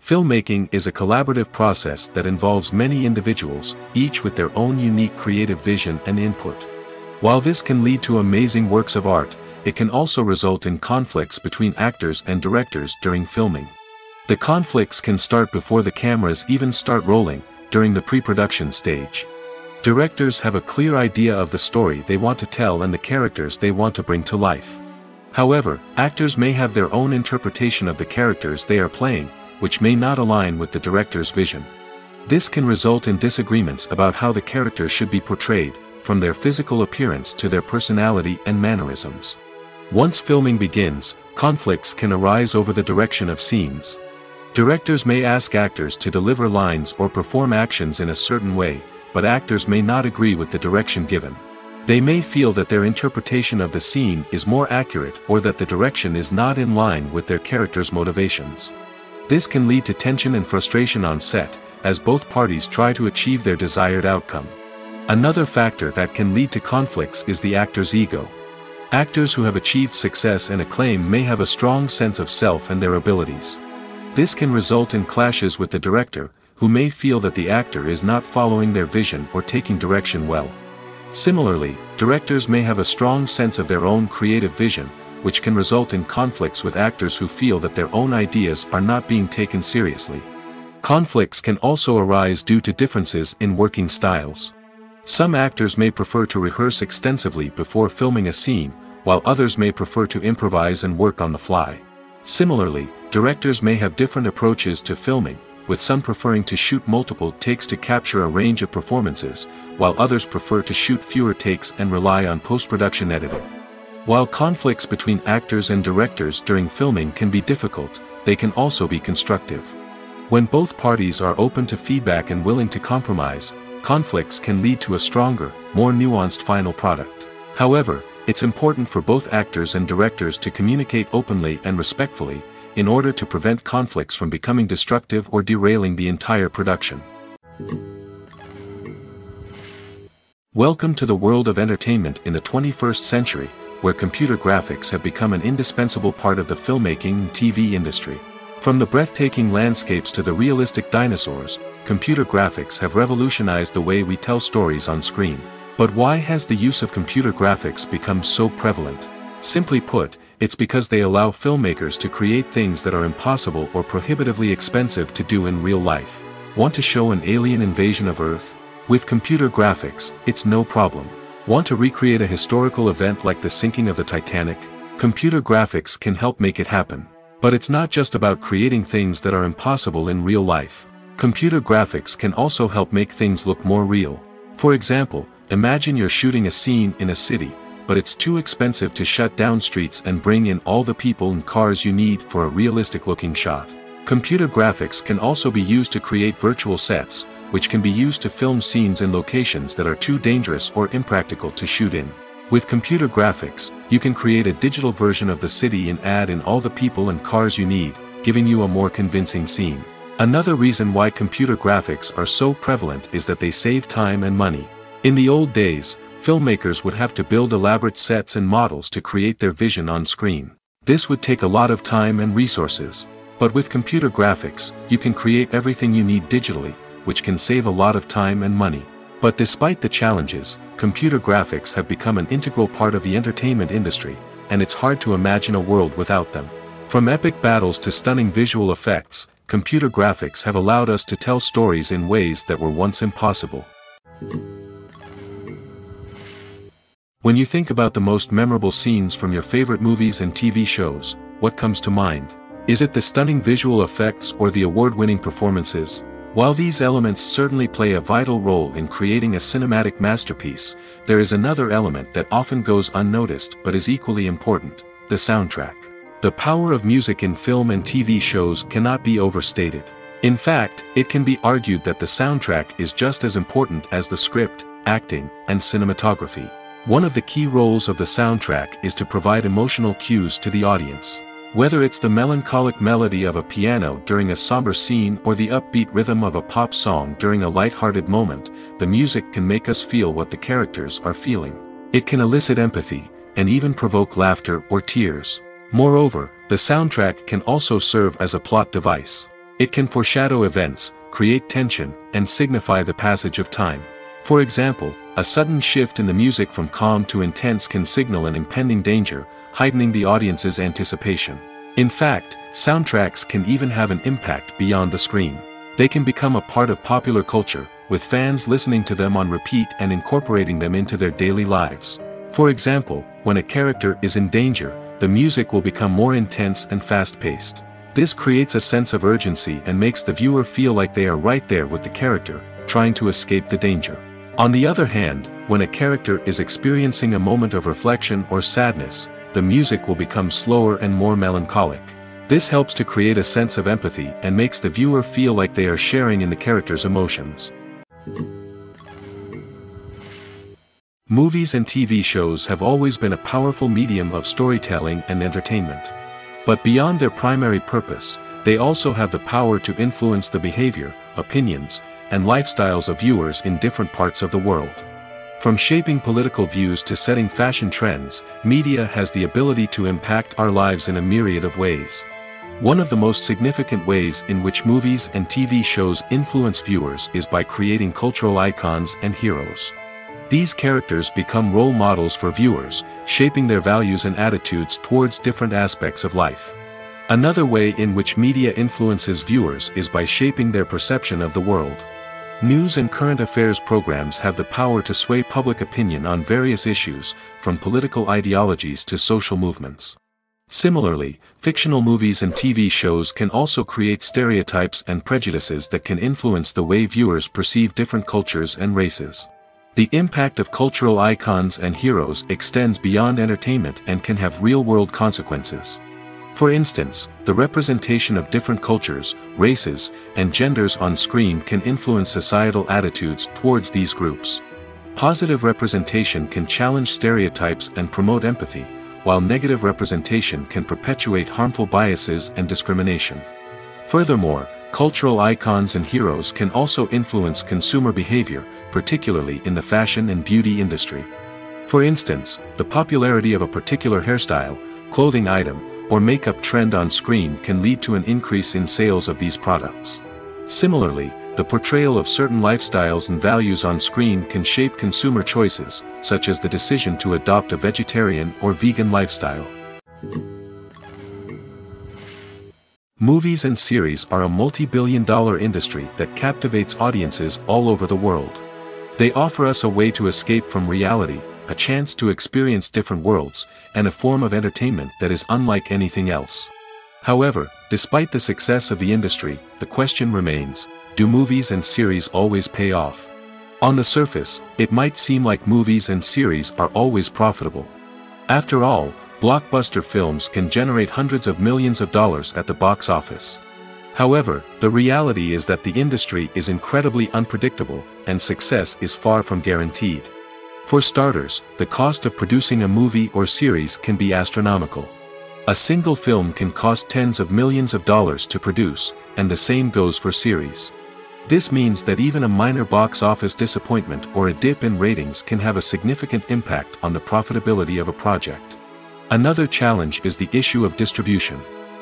Filmmaking is a collaborative process that involves many individuals, each with their own unique creative vision and input. While this can lead to amazing works of art, it can also result in conflicts between actors and directors during filming. The conflicts can start before the cameras even start rolling, during the pre-production stage. Directors have a clear idea of the story they want to tell and the characters they want to bring to life. However, actors may have their own interpretation of the characters they are playing, which may not align with the director's vision. This can result in disagreements about how the characters should be portrayed, from their physical appearance to their personality and mannerisms. Once filming begins, conflicts can arise over the direction of scenes. Directors may ask actors to deliver lines or perform actions in a certain way, but actors may not agree with the direction given. They may feel that their interpretation of the scene is more accurate or that the direction is not in line with their character's motivations. This can lead to tension and frustration on set, as both parties try to achieve their desired outcome. Another factor that can lead to conflicts is the actor's ego. Actors who have achieved success and acclaim may have a strong sense of self and their abilities. This can result in clashes with the director, who may feel that the actor is not following their vision or taking direction well. Similarly, directors may have a strong sense of their own creative vision, which can result in conflicts with actors who feel that their own ideas are not being taken seriously. Conflicts can also arise due to differences in working styles. Some actors may prefer to rehearse extensively before filming a scene, while others may prefer to improvise and work on the fly. Similarly, directors may have different approaches to filming, with some preferring to shoot multiple takes to capture a range of performances, while others prefer to shoot fewer takes and rely on post-production editing. While conflicts between actors and directors during filming can be difficult, they can also be constructive. When both parties are open to feedback and willing to compromise, conflicts can lead to a stronger, more nuanced final product. However, it's important for both actors and directors to communicate openly and respectfully, in order to prevent conflicts from becoming destructive or derailing the entire production. Welcome to the world of entertainment in the 21st century, where computer graphics have become an indispensable part of the filmmaking and TV industry. From the breathtaking landscapes to the realistic dinosaurs, computer graphics have revolutionized the way we tell stories on screen. But why has the use of computer graphics become so prevalent? Simply put, it's because they allow filmmakers to create things that are impossible or prohibitively expensive to do in real life. Want to show an alien invasion of Earth? With computer graphics, it's no problem. Want to recreate a historical event like the sinking of the Titanic? Computer graphics can help make it happen. But it's not just about creating things that are impossible in real life. Computer graphics can also help make things look more real. For example, imagine you're shooting a scene in a city, but it's too expensive to shut down streets and bring in all the people and cars you need for a realistic-looking shot. Computer graphics can also be used to create virtual sets, which can be used to film scenes in locations that are too dangerous or impractical to shoot in. With computer graphics, you can create a digital version of the city and add in all the people and cars you need, giving you a more convincing scene. Another reason why computer graphics are so prevalent is that they save time and money. In the old days, filmmakers would have to build elaborate sets and models to create their vision on screen. This would take a lot of time and resources. But with computer graphics, you can create everything you need digitally, which can save a lot of time and money. But despite the challenges, computer graphics have become an integral part of the entertainment industry, and it's hard to imagine a world without them. From epic battles to stunning visual effects, computer graphics have allowed us to tell stories in ways that were once impossible. When you think about the most memorable scenes from your favorite movies and TV shows, what comes to mind? Is it the stunning visual effects or the award-winning performances? While these elements certainly play a vital role in creating a cinematic masterpiece, there is another element that often goes unnoticed but is equally important: the soundtrack. The power of music in film and TV shows cannot be overstated. In fact, it can be argued that the soundtrack is just as important as the script, acting, and cinematography. One of the key roles of the soundtrack is to provide emotional cues to the audience. Whether it's the melancholic melody of a piano during a somber scene or the upbeat rhythm of a pop song during a light-hearted moment, the music can make us feel what the characters are feeling. It can elicit empathy, and even provoke laughter or tears. Moreover, the soundtrack can also serve as a plot device. It can foreshadow events, create tension, and signify the passage of time. For example, a sudden shift in the music from calm to intense can signal an impending danger, heightening the audience's anticipation. In fact, soundtracks can even have an impact beyond the screen. They can become a part of popular culture, with fans listening to them on repeat and incorporating them into their daily lives. For example, when a character is in danger, the music will become more intense and fast-paced. This creates a sense of urgency and makes the viewer feel like they are right there with the character, trying to escape the danger. On the other hand, when a character is experiencing a moment of reflection or sadness, the music will become slower and more melancholic. This helps to create a sense of empathy and makes the viewer feel like they are sharing in the character's emotions. Movies and TV shows have always been a powerful medium of storytelling and entertainment. But beyond their primary purpose, they also have the power to influence the behavior, opinions, and lifestyles of viewers in different parts of the world. From shaping political views to setting fashion trends, media has the ability to impact our lives in a myriad of ways. One of the most significant ways in which movies and TV shows influence viewers is by creating cultural icons and heroes. These characters become role models for viewers, shaping their values and attitudes towards different aspects of life. Another way in which media influences viewers is by shaping their perception of the world. News and current affairs programs have the power to sway public opinion on various issues, from political ideologies to social movements. Similarly, fictional movies and TV shows can also create stereotypes and prejudices that can influence the way viewers perceive different cultures and races. The impact of cultural icons and heroes extends beyond entertainment and can have real-world consequences. For instance, the representation of different cultures, races, and genders on screen can influence societal attitudes towards these groups. Positive representation can challenge stereotypes and promote empathy, while negative representation can perpetuate harmful biases and discrimination. Furthermore, cultural icons and heroes can also influence consumer behavior, particularly in the fashion and beauty industry. For instance, the popularity of a particular hairstyle, clothing item, or makeup trend on screen can lead to an increase in sales of these products. Similarly, the portrayal of certain lifestyles and values on screen can shape consumer choices, such as the decision to adopt a vegetarian or vegan lifestyle. Movies and series are a multi-billion-dollar industry that captivates audiences all over the world. They offer us a way to escape from reality, a chance to experience different worlds, and a form of entertainment that is unlike anything else. However, despite the success of the industry, the question remains, do movies and series always pay off? On the surface, it might seem like movies and series are always profitable. After all, blockbuster films can generate hundreds of millions of dollars at the box office. However, the reality is that the industry is incredibly unpredictable, and success is far from guaranteed. For starters, the cost of producing a movie or series can be astronomical. A single film can cost tens of millions of dollars to produce, and the same goes for series. This means that even a minor box office disappointment or a dip in ratings can have a significant impact on the profitability of a project. Another challenge is the issue of distribution.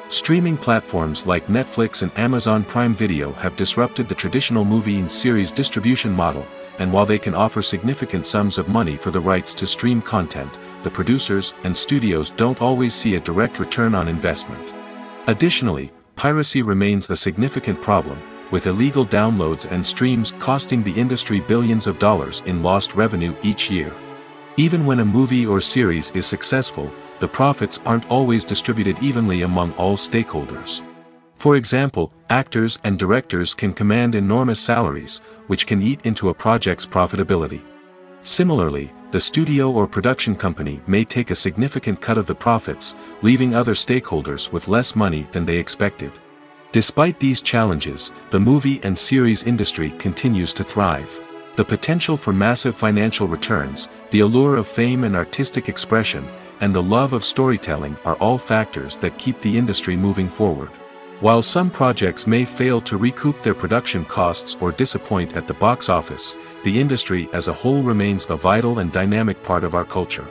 Streaming platforms like Netflix and Amazon Prime Video have disrupted the traditional movie and series distribution model, and while they can offer significant sums of money for the rights to stream content, the producers and studios don't always see a direct return on investment. Additionally, piracy remains a significant problem, with illegal downloads and streams costing the industry billions of dollars in lost revenue each year. Even when a movie or series is successful, the profits aren't always distributed evenly among all stakeholders. For example, actors and directors can command enormous salaries, which can eat into a project's profitability. Similarly, the studio or production company may take a significant cut of the profits, leaving other stakeholders with less money than they expected. Despite these challenges, the movie and series industry continues to thrive. The potential for massive financial returns, the allure of fame and artistic expression, and the love of storytelling are all factors that keep the industry moving forward. While some projects may fail to recoup their production costs or disappoint at the box office, the industry as a whole remains a vital and dynamic part of our culture.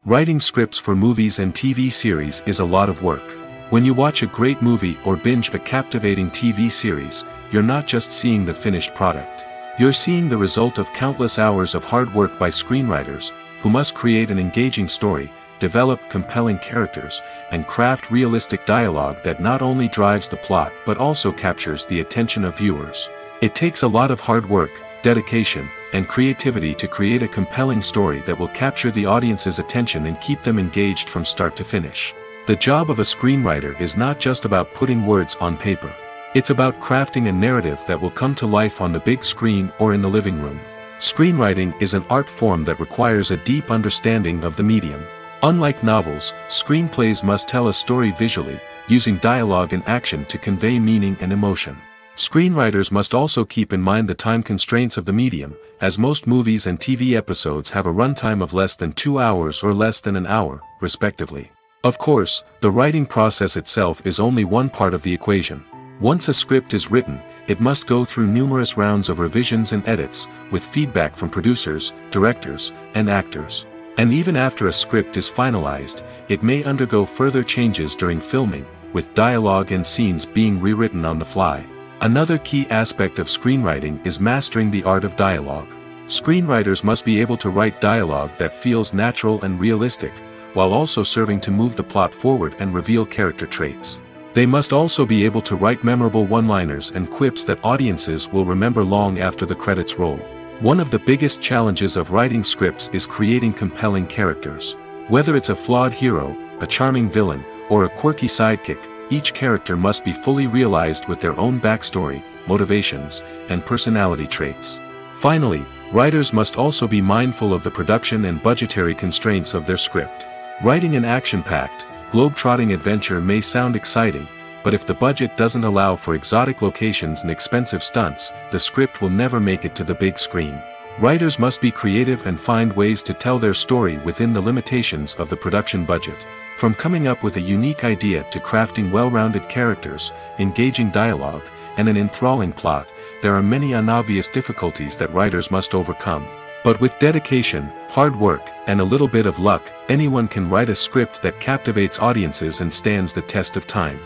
Writing scripts for movies and TV series is a lot of work. When you watch a great movie or binge a captivating TV series, you're not just seeing the finished product. You're seeing the result of countless hours of hard work by screenwriters, who must create an engaging story, develop compelling characters, and craft realistic dialogue that not only drives the plot but also captures the attention of viewers. It takes a lot of hard work, dedication, and creativity to create a compelling story that will capture the audience's attention and keep them engaged from start to finish. The job of a screenwriter is not just about putting words on paper. It's about crafting a narrative that will come to life on the big screen or in the living room. Screenwriting is an art form that requires a deep understanding of the medium. Unlike novels, screenplays must tell a story visually, using dialogue and action to convey meaning and emotion. Screenwriters must also keep in mind the time constraints of the medium, as most movies and TV episodes have a runtime of less than 2 hours or less than an hour, respectively. Of course, the writing process itself is only one part of the equation. Once a script is written, it must go through numerous rounds of revisions and edits, with feedback from producers, directors, and actors. And even after a script is finalized, it may undergo further changes during filming, with dialogue and scenes being rewritten on the fly. Another key aspect of screenwriting is mastering the art of dialogue. Screenwriters must be able to write dialogue that feels natural and realistic, while also serving to move the plot forward and reveal character traits. They must also be able to write memorable one-liners and quips that audiences will remember long after the credits roll. One of the biggest challenges of writing scripts is creating compelling characters. Whether it's a flawed hero, a charming villain, or a quirky sidekick, each character must be fully realized with their own backstory, motivations, and personality traits. Finally, writers must also be mindful of the production and budgetary constraints of their script. Writing an action-packed, globe-trotting adventure may sound exciting, but if the budget doesn't allow for exotic locations and expensive stunts, the script will never make it to the big screen. Writers must be creative and find ways to tell their story within the limitations of the production budget. From coming up with a unique idea to crafting well-rounded characters, engaging dialogue, and an enthralling plot, there are many unobvious difficulties that writers must overcome. But with dedication, hard work, and a little bit of luck, anyone can write a script that captivates audiences and stands the test of time.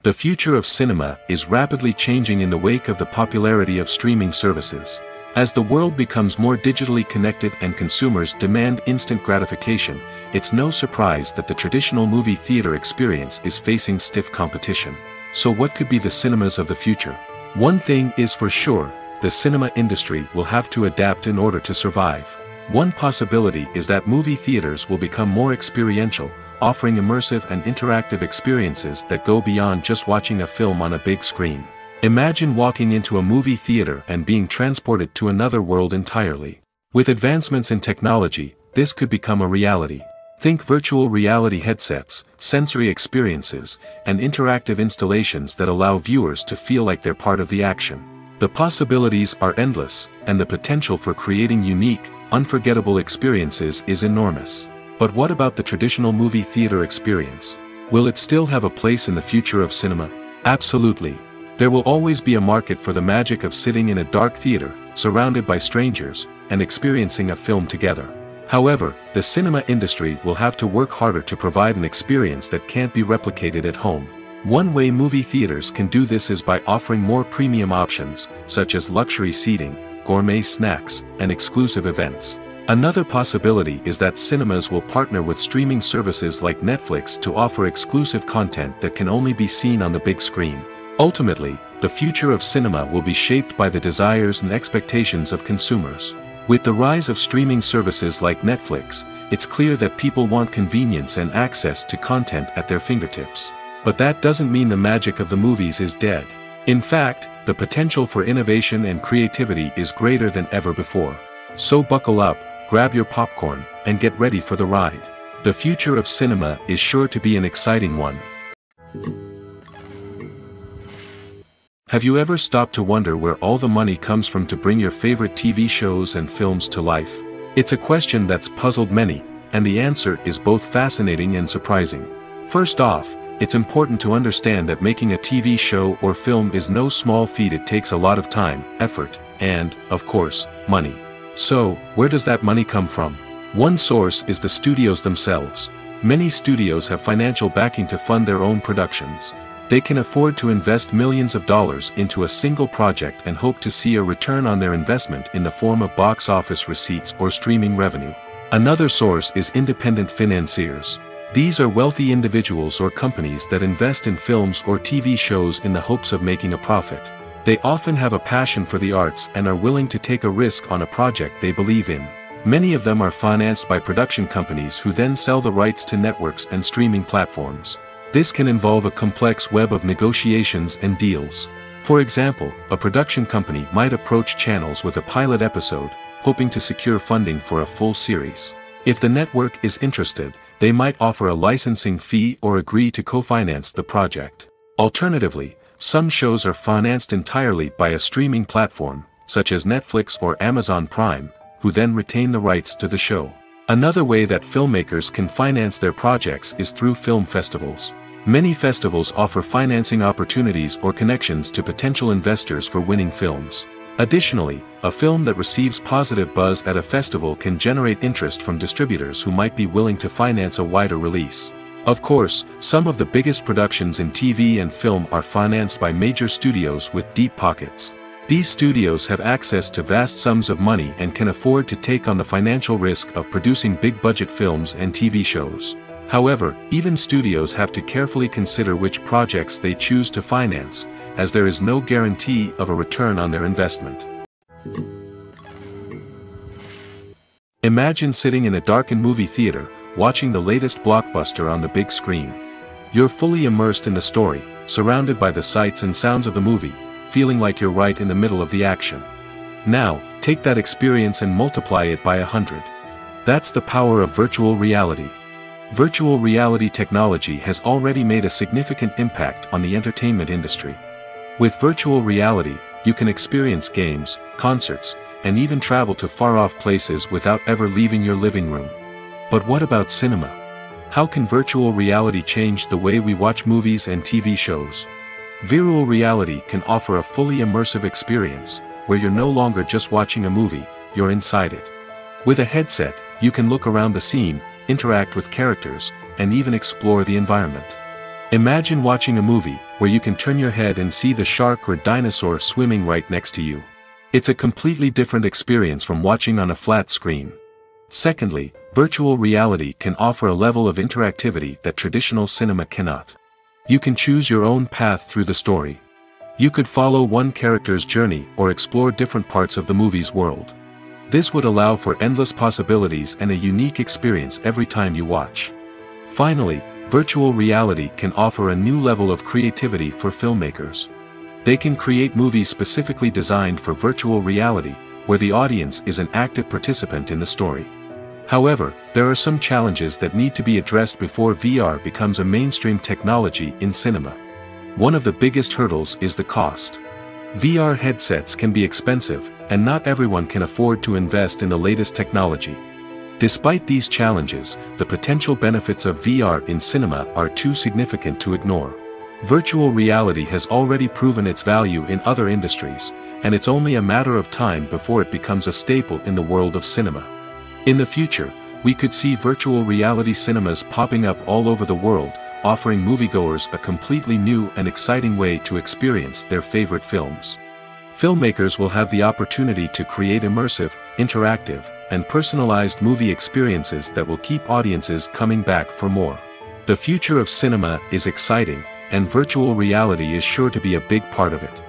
The future of cinema is rapidly changing in the wake of the popularity of streaming services. As the world becomes more digitally connected and consumers demand instant gratification, it's no surprise that the traditional movie theater experience is facing stiff competition. So what could be the cinemas of the future? One thing is for sure, the cinema industry will have to adapt in order to survive. One possibility is that movie theaters will become more experiential, offering immersive and interactive experiences that go beyond just watching a film on a big screen. Imagine walking into a movie theater and being transported to another world entirely. With advancements in technology, this could become a reality. Think virtual reality headsets, sensory experiences, and interactive installations that allow viewers to feel like they're part of the action. The possibilities are endless, and the potential for creating unique, unforgettable experiences is enormous. But what about the traditional movie theater experience? Will it still have a place in the future of cinema? Absolutely. There will always be a market for the magic of sitting in a dark theater, surrounded by strangers, and experiencing a film together. However, the cinema industry will have to work harder to provide an experience that can't be replicated at home. One way movie theaters can do this is by offering more premium options, such as luxury seating, gourmet snacks, and exclusive events. Another possibility is that cinemas will partner with streaming services like Netflix to offer exclusive content that can only be seen on the big screen. Ultimately, the future of cinema will be shaped by the desires and expectations of consumers. With the rise of streaming services like Netflix, it's clear that people want convenience and access to content at their fingertips. But that doesn't mean the magic of the movies is dead. In fact, the potential for innovation and creativity is greater than ever before. So buckle up, grab your popcorn, and get ready for the ride. The future of cinema is sure to be an exciting one. Have you ever stopped to wonder where all the money comes from to bring your favorite TV shows and films to life? It's a question that's puzzled many, and the answer is both fascinating and surprising. First off, it's important to understand that making a TV show or film is no small feat. It takes a lot of time, effort, and, of course, money. So, where does that money come from? One source is the studios themselves. Many studios have financial backing to fund their own productions. They can afford to invest millions of dollars into a single project and hope to see a return on their investment in the form of box office receipts or streaming revenue. Another source is independent financiers. These are wealthy individuals or companies that invest in films or TV shows in the hopes of making a profit. They often have a passion for the arts and are willing to take a risk on a project they believe in. Many of them are financed by production companies who then sell the rights to networks and streaming platforms. This can involve a complex web of negotiations and deals. For example, a production company might approach channels with a pilot episode, hoping to secure funding for a full series. If the network is interested, they might offer a licensing fee or agree to co-finance the project. Alternatively, some shows are financed entirely by a streaming platform, such as Netflix or Amazon Prime, who then retain the rights to the show. Another way that filmmakers can finance their projects is through film festivals. Many festivals offer financing opportunities or connections to potential investors for winning films. Additionally, a film that receives positive buzz at a festival can generate interest from distributors who might be willing to finance a wider release. Of course, some of the biggest productions in TV and film are financed by major studios with deep pockets. These studios have access to vast sums of money and can afford to take on the financial risk of producing big-budget films and TV shows. However, even studios have to carefully consider which projects they choose to finance, as there is no guarantee of a return on their investment. Imagine sitting in a darkened movie theater, watching the latest blockbuster on the big screen. You're fully immersed in the story, surrounded by the sights and sounds of the movie, feeling like you're right in the middle of the action. Now, take that experience and multiply it by 100. That's the power of virtual reality. Virtual reality technology has already made a significant impact on the entertainment industry. With virtual reality, you can experience games, concerts, and even travel to far-off places without ever leaving your living room. But what about cinema? How can virtual reality change the way we watch movies and TV shows? Virtual reality can offer a fully immersive experience, where you're no longer just watching a movie, you're inside it. With a headset, you can look around the scene, interact with characters, and even explore the environment. Imagine watching a movie, where you can turn your head and see the shark or dinosaur swimming right next to you. It's a completely different experience from watching on a flat screen. Secondly, virtual reality can offer a level of interactivity that traditional cinema cannot. You can choose your own path through the story. You could follow one character's journey or explore different parts of the movie's world. This would allow for endless possibilities and a unique experience every time you watch. Finally, virtual reality can offer a new level of creativity for filmmakers. They can create movies specifically designed for virtual reality, where the audience is an active participant in the story. However, there are some challenges that need to be addressed before VR becomes a mainstream technology in cinema. One of the biggest hurdles is the cost. VR headsets can be expensive, and not everyone can afford to invest in the latest technology. Despite these challenges, the potential benefits of VR in cinema are too significant to ignore. Virtual reality has already proven its value in other industries, and it's only a matter of time before it becomes a staple in the world of cinema. In the future, we could see virtual reality cinemas popping up all over the world, offering moviegoers a completely new and exciting way to experience their favorite films. Filmmakers will have the opportunity to create immersive, interactive, and personalized movie experiences that will keep audiences coming back for more. The future of cinema is exciting, and virtual reality is sure to be a big part of it.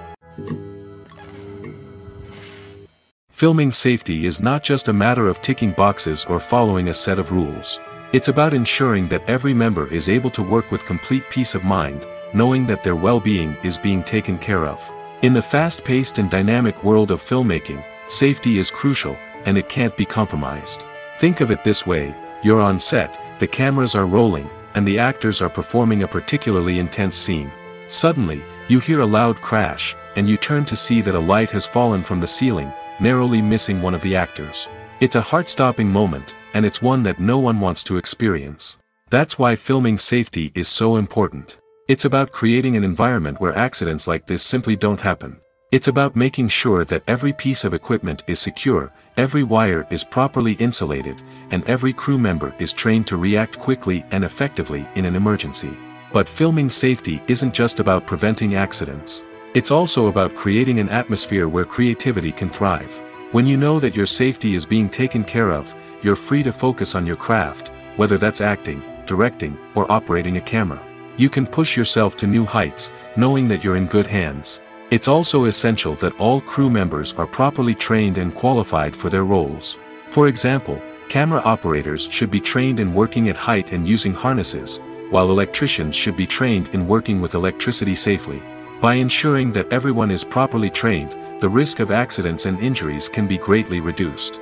Filming safety is not just a matter of ticking boxes or following a set of rules. It's about ensuring that every member is able to work with complete peace of mind, knowing that their well-being is being taken care of. In the fast-paced and dynamic world of filmmaking, safety is crucial, and it can't be compromised. Think of it this way: you're on set, the cameras are rolling, and the actors are performing a particularly intense scene. Suddenly, you hear a loud crash, and you turn to see that a light has fallen from the ceiling, narrowly missing one of the actors. It's a heart-stopping moment, and it's one that no one wants to experience. That's why filming safety is so important. It's about creating an environment where accidents like this simply don't happen. It's about making sure that every piece of equipment is secure, every wire is properly insulated, and every crew member is trained to react quickly and effectively in an emergency. But filming safety isn't just about preventing accidents. It's also about creating an atmosphere where creativity can thrive. When you know that your safety is being taken care of, you're free to focus on your craft, whether that's acting, directing, or operating a camera. You can push yourself to new heights, knowing that you're in good hands. It's also essential that all crew members are properly trained and qualified for their roles. For example, camera operators should be trained in working at height and using harnesses, while electricians should be trained in working with electricity safely. By ensuring that everyone is properly trained, the risk of accidents and injuries can be greatly reduced.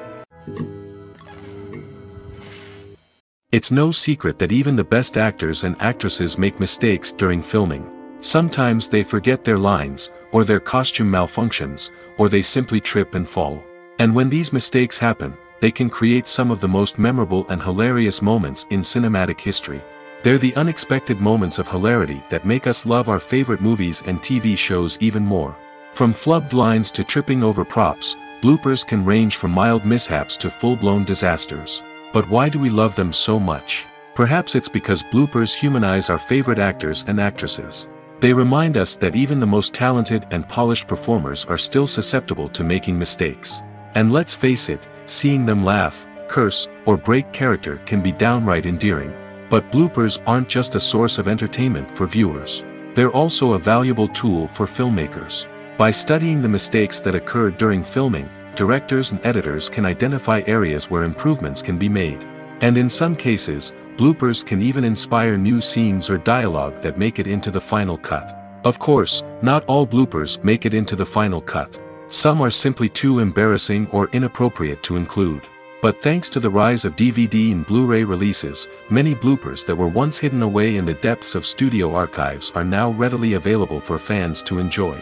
It's no secret that even the best actors and actresses make mistakes during filming. Sometimes they forget their lines, or their costume malfunctions, or they simply trip and fall. And when these mistakes happen, they can create some of the most memorable and hilarious moments in cinematic history. They're the unexpected moments of hilarity that make us love our favorite movies and TV shows even more. From flubbed lines to tripping over props, bloopers can range from mild mishaps to full-blown disasters. But why do we love them so much? Perhaps it's because bloopers humanize our favorite actors and actresses. They remind us that even the most talented and polished performers are still susceptible to making mistakes. And let's face it, seeing them laugh, curse, or break character can be downright endearing. But bloopers aren't just a source of entertainment for viewers. They're also a valuable tool for filmmakers. By studying the mistakes that occurred during filming, directors and editors can identify areas where improvements can be made. And in some cases, bloopers can even inspire new scenes or dialogue that make it into the final cut. Of course, not all bloopers make it into the final cut. Some are simply too embarrassing or inappropriate to include. But thanks to the rise of DVD and Blu-ray releases, many bloopers that were once hidden away in the depths of studio archives are now readily available for fans to enjoy.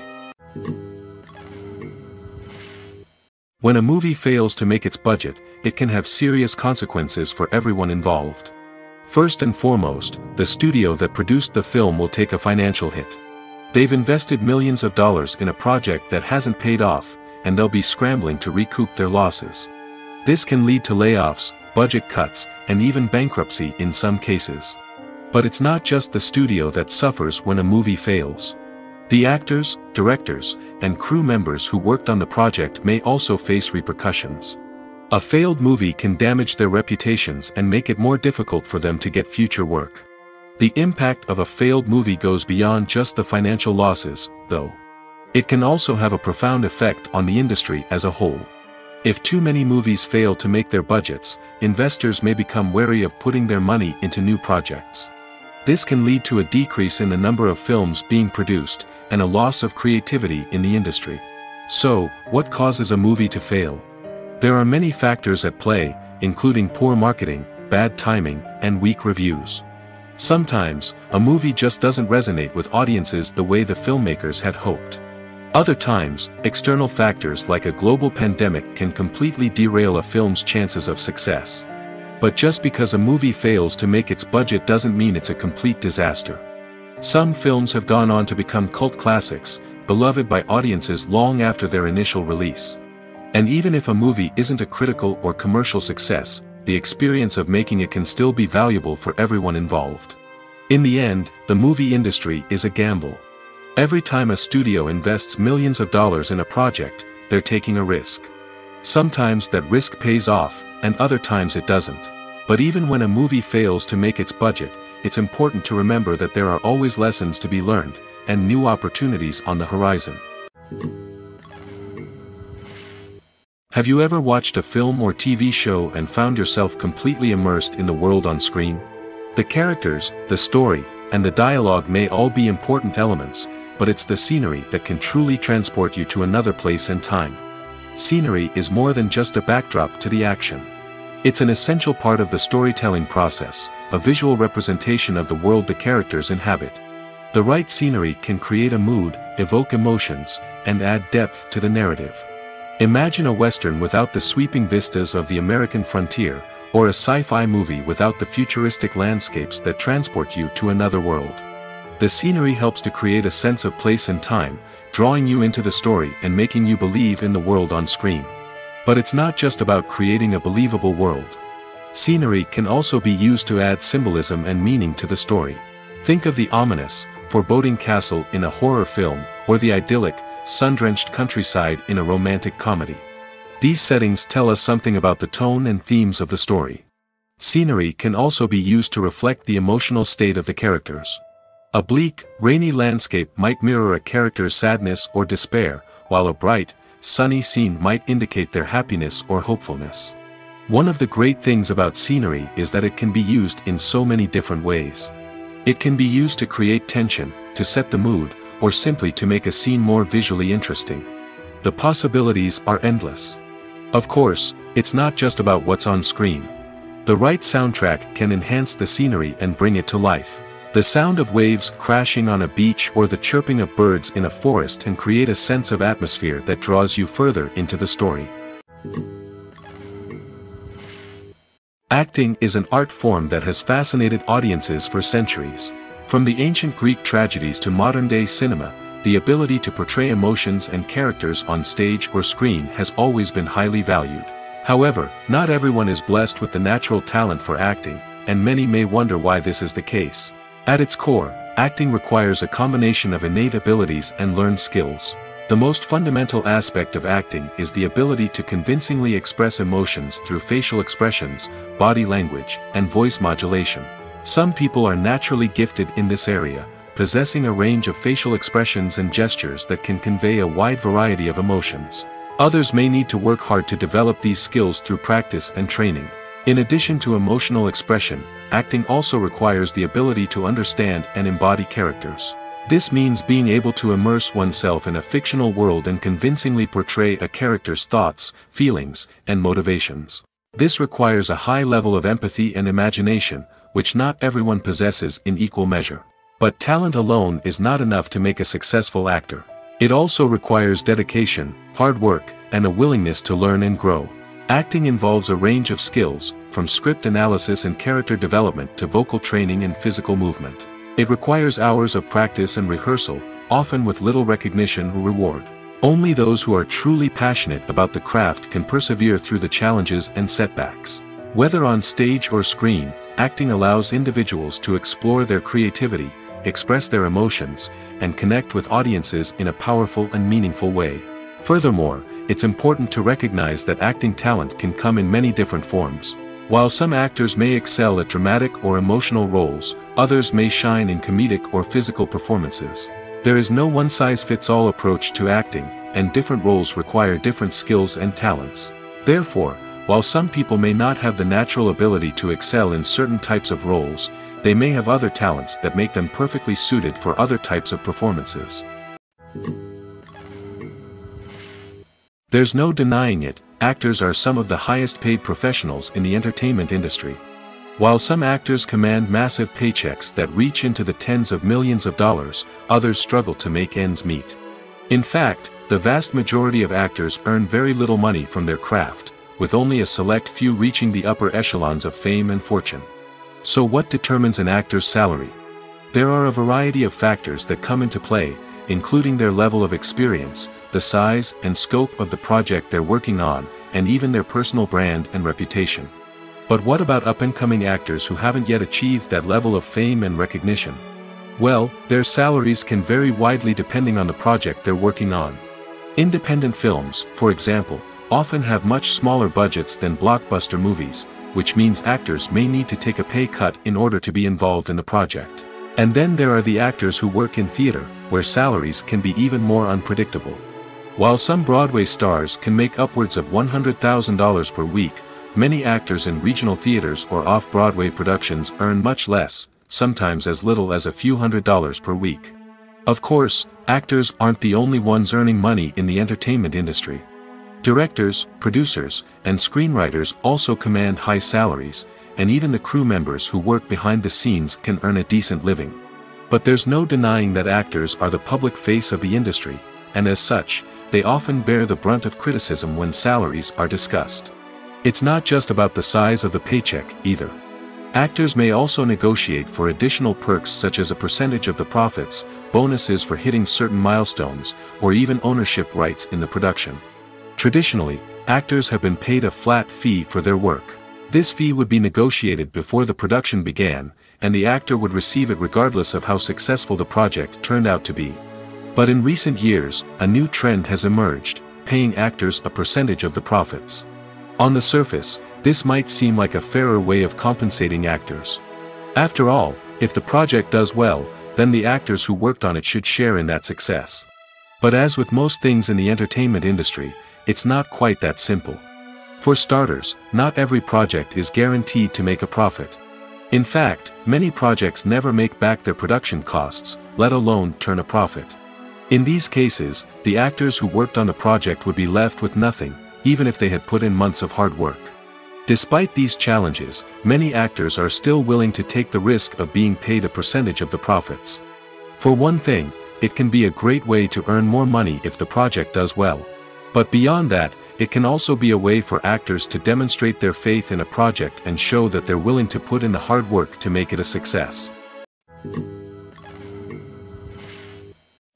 When a movie fails to make its budget, it can have serious consequences for everyone involved. First and foremost, the studio that produced the film will take a financial hit. They've invested millions of dollars in a project that hasn't paid off, and they'll be scrambling to recoup their losses. This can lead to layoffs, budget cuts, and even bankruptcy in some cases. But it's not just the studio that suffers when a movie fails. The actors, directors, and crew members who worked on the project may also face repercussions. A failed movie can damage their reputations and make it more difficult for them to get future work. The impact of a failed movie goes beyond just the financial losses, though. It can also have a profound effect on the industry as a whole. If too many movies fail to make their budgets, investors may become wary of putting their money into new projects. This can lead to a decrease in the number of films being produced, and a loss of creativity in the industry. So, what causes a movie to fail? There are many factors at play, including poor marketing, bad timing, and weak reviews. Sometimes, a movie just doesn't resonate with audiences the way the filmmakers had hoped. Other times, external factors like a global pandemic can completely derail a film's chances of success. But just because a movie fails to make its budget doesn't mean it's a complete disaster. Some films have gone on to become cult classics, beloved by audiences long after their initial release. And even if a movie isn't a critical or commercial success, the experience of making it can still be valuable for everyone involved. In the end, the movie industry is a gamble. Every time a studio invests millions of dollars in a project, they're taking a risk. Sometimes that risk pays off, and other times it doesn't. But even when a movie fails to make its budget, it's important to remember that there are always lessons to be learned, and new opportunities on the horizon. Have you ever watched a film or TV show and found yourself completely immersed in the world on screen? The characters, the story, and the dialogue may all be important elements, but it's the scenery that can truly transport you to another place and time. Scenery is more than just a backdrop to the action. It's an essential part of the storytelling process, a visual representation of the world the characters inhabit. The right scenery can create a mood, evoke emotions, and add depth to the narrative. Imagine a Western without the sweeping vistas of the American frontier, or a sci-fi movie without the futuristic landscapes that transport you to another world. The scenery helps to create a sense of place and time, drawing you into the story and making you believe in the world on screen. But it's not just about creating a believable world. Scenery can also be used to add symbolism and meaning to the story. Think of the ominous, foreboding castle in a horror film, or the idyllic, sun-drenched countryside in a romantic comedy. These settings tell us something about the tone and themes of the story. Scenery can also be used to reflect the emotional state of the characters. A bleak, rainy landscape might mirror a character's sadness or despair, while a bright, sunny scene might indicate their happiness or hopefulness. One of the great things about scenery is that it can be used in so many different ways. It can be used to create tension, to set the mood, or simply to make a scene more visually interesting. The possibilities are endless. Of course, it's not just about what's on screen. The right soundtrack can enhance the scenery and bring it to life. The sound of waves crashing on a beach or the chirping of birds in a forest can create a sense of atmosphere that draws you further into the story. Acting is an art form that has fascinated audiences for centuries. From the ancient Greek tragedies to modern-day cinema, the ability to portray emotions and characters on stage or screen has always been highly valued. However, not everyone is blessed with the natural talent for acting, and many may wonder why this is the case. At its core, acting requires a combination of innate abilities and learned skills. The most fundamental aspect of acting is the ability to convincingly express emotions through facial expressions, body language, and voice modulation. Some people are naturally gifted in this area, possessing a range of facial expressions and gestures that can convey a wide variety of emotions. Others may need to work hard to develop these skills through practice and training. In addition to emotional expression, acting also requires the ability to understand and embody characters. This means being able to immerse oneself in a fictional world and convincingly portray a character's thoughts, feelings, and motivations. This requires a high level of empathy and imagination, which not everyone possesses in equal measure. But talent alone is not enough to make a successful actor. It also requires dedication, hard work, and a willingness to learn and grow. Acting involves a range of skills, from script analysis and character development to vocal training and physical movement. It requires hours of practice and rehearsal, often with little recognition or reward. Only those who are truly passionate about the craft can persevere through the challenges and setbacks. Whether on stage or screen, acting allows individuals to explore their creativity, express their emotions, and connect with audiences in a powerful and meaningful way. Furthermore, it's important to recognize that acting talent can come in many different forms. While some actors may excel at dramatic or emotional roles, others may shine in comedic or physical performances. There is no one-size-fits-all approach to acting, and different roles require different skills and talents. Therefore, while some people may not have the natural ability to excel in certain types of roles, they may have other talents that make them perfectly suited for other types of performances. There's no denying it, actors are some of the highest paid professionals in the entertainment industry. While some actors command massive paychecks that reach into the tens of millions of dollars, others struggle to make ends meet. In fact, the vast majority of actors earn very little money from their craft, with only a select few reaching the upper echelons of fame and fortune. So what determines an actor's salary? There are a variety of factors that come into play, including their level of experience, the size and scope of the project they're working on, and even their personal brand and reputation. But what about up-and-coming actors who haven't yet achieved that level of fame and recognition? Well, their salaries can vary widely depending on the project they're working on. Independent films, for example, often have much smaller budgets than blockbuster movies, which means actors may need to take a pay cut in order to be involved in the project. And then there are the actors who work in theater, where salaries can be even more unpredictable. While some Broadway stars can make upwards of $100,000 per week, many actors in regional theaters or off-Broadway productions earn much less, sometimes as little as a few $100s per week. Of course, actors aren't the only ones earning money in the entertainment industry. Directors, producers, and screenwriters also command high salaries, and even the crew members who work behind the scenes can earn a decent living. But there's no denying that actors are the public face of the industry, and as such, they often bear the brunt of criticism when salaries are discussed. It's not just about the size of the paycheck, either. Actors may also negotiate for additional perks such as a percentage of the profits, bonuses for hitting certain milestones, or even ownership rights in the production. Traditionally, actors have been paid a flat fee for their work. This fee would be negotiated before the production began, and the actor would receive it regardless of how successful the project turned out to be. But in recent years, a new trend has emerged, paying actors a percentage of the profits. On the surface, this might seem like a fairer way of compensating actors. After all, if the project does well, then the actors who worked on it should share in that success. But as with most things in the entertainment industry, it's not quite that simple. For starters, not every project is guaranteed to make a profit. In fact, many projects never make back their production costs, let alone turn a profit. In these cases, the actors who worked on the project would be left with nothing, even if they had put in months of hard work. Despite these challenges, many actors are still willing to take the risk of being paid a percentage of the profits. For one thing, it can be a great way to earn more money if the project does well. But beyond that, it can also be a way for actors to demonstrate their faith in a project and show that they're willing to put in the hard work to make it a success.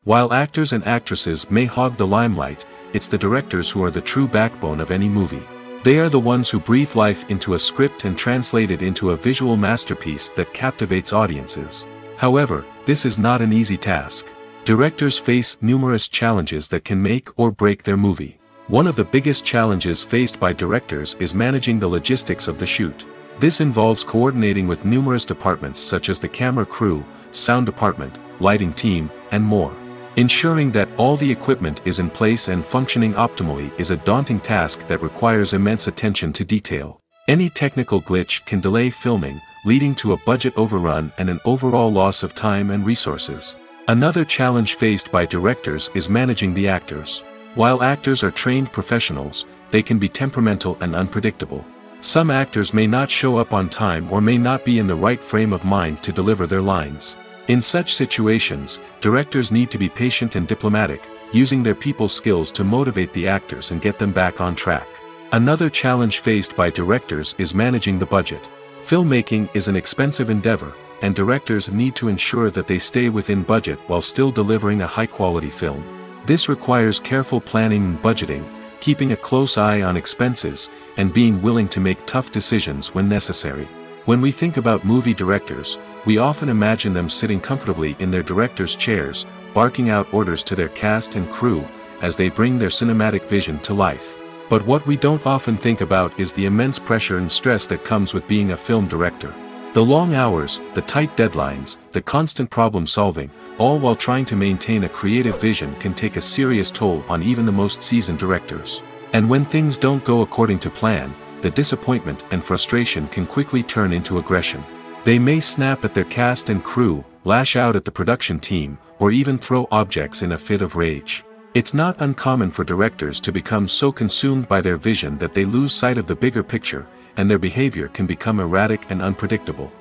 While actors and actresses may hog the limelight, it's the directors who are the true backbone of any movie. They are the ones who breathe life into a script and translate it into a visual masterpiece that captivates audiences. However, this is not an easy task. Directors face numerous challenges that can make or break their movie. One of the biggest challenges faced by directors is managing the logistics of the shoot. This involves coordinating with numerous departments such as the camera crew, sound department, lighting team, and more. Ensuring that all the equipment is in place and functioning optimally is a daunting task that requires immense attention to detail. Any technical glitch can delay filming, leading to a budget overrun and an overall loss of time and resources. Another challenge faced by directors is managing the actors. While actors are trained professionals, they can be temperamental and unpredictable. Some actors may not show up on time or may not be in the right frame of mind to deliver their lines. In such situations, directors need to be patient and diplomatic, using their people skills to motivate the actors and get them back on track. Another challenge faced by directors is managing the budget. Filmmaking is an expensive endeavor, and directors need to ensure that they stay within budget while still delivering a high-quality film. This requires careful planning and budgeting, keeping a close eye on expenses, and being willing to make tough decisions when necessary. When we think about movie directors, we often imagine them sitting comfortably in their director's chairs, barking out orders to their cast and crew, as they bring their cinematic vision to life. But what we don't often think about is the immense pressure and stress that comes with being a film director. The long hours, the tight deadlines, the constant problem solving, all while trying to maintain a creative vision can take a serious toll on even the most seasoned directors. And when things don't go according to plan, the disappointment and frustration can quickly turn into aggression. They may snap at their cast and crew, lash out at the production team, or even throw objects in a fit of rage. It's not uncommon for directors to become so consumed by their vision that they lose sight of the bigger picture, and their behavior can become erratic and unpredictable.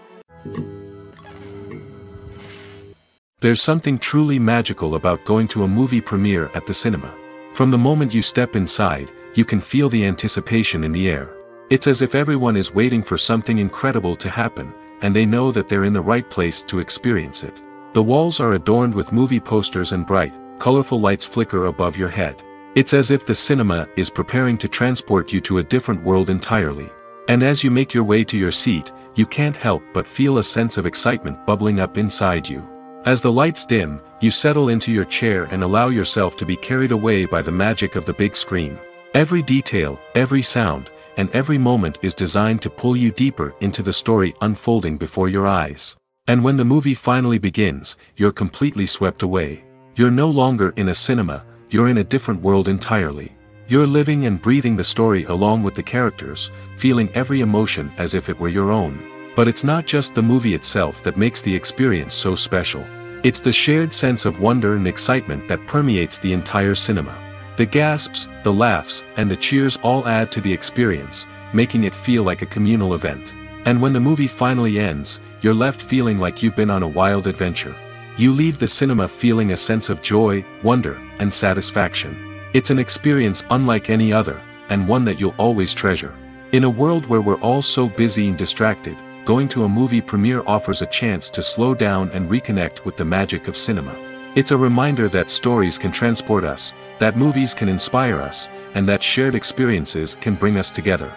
There's something truly magical about going to a movie premiere at the cinema. From the moment you step inside, you can feel the anticipation in the air. It's as if everyone is waiting for something incredible to happen, and they know that they're in the right place to experience it. The walls are adorned with movie posters and bright, colorful lights flicker above your head. It's as if the cinema is preparing to transport you to a different world entirely. And as you make your way to your seat, you can't help but feel a sense of excitement bubbling up inside you. As the lights dim, you settle into your chair and allow yourself to be carried away by the magic of the big screen. Every detail, every sound, and every moment is designed to pull you deeper into the story unfolding before your eyes. And when the movie finally begins, you're completely swept away. You're no longer in a cinema, you're in a different world entirely. You're living and breathing the story along with the characters, feeling every emotion as if it were your own. But it's not just the movie itself that makes the experience so special. It's the shared sense of wonder and excitement that permeates the entire cinema. The gasps, the laughs, and the cheers all add to the experience, making it feel like a communal event. And when the movie finally ends, you're left feeling like you've been on a wild adventure. You leave the cinema feeling a sense of joy, wonder, and satisfaction. It's an experience unlike any other, and one that you'll always treasure. In a world where we're all so busy and distracted, going to a movie premiere offers a chance to slow down and reconnect with the magic of cinema. It's a reminder that stories can transport us, that movies can inspire us, and that shared experiences can bring us together.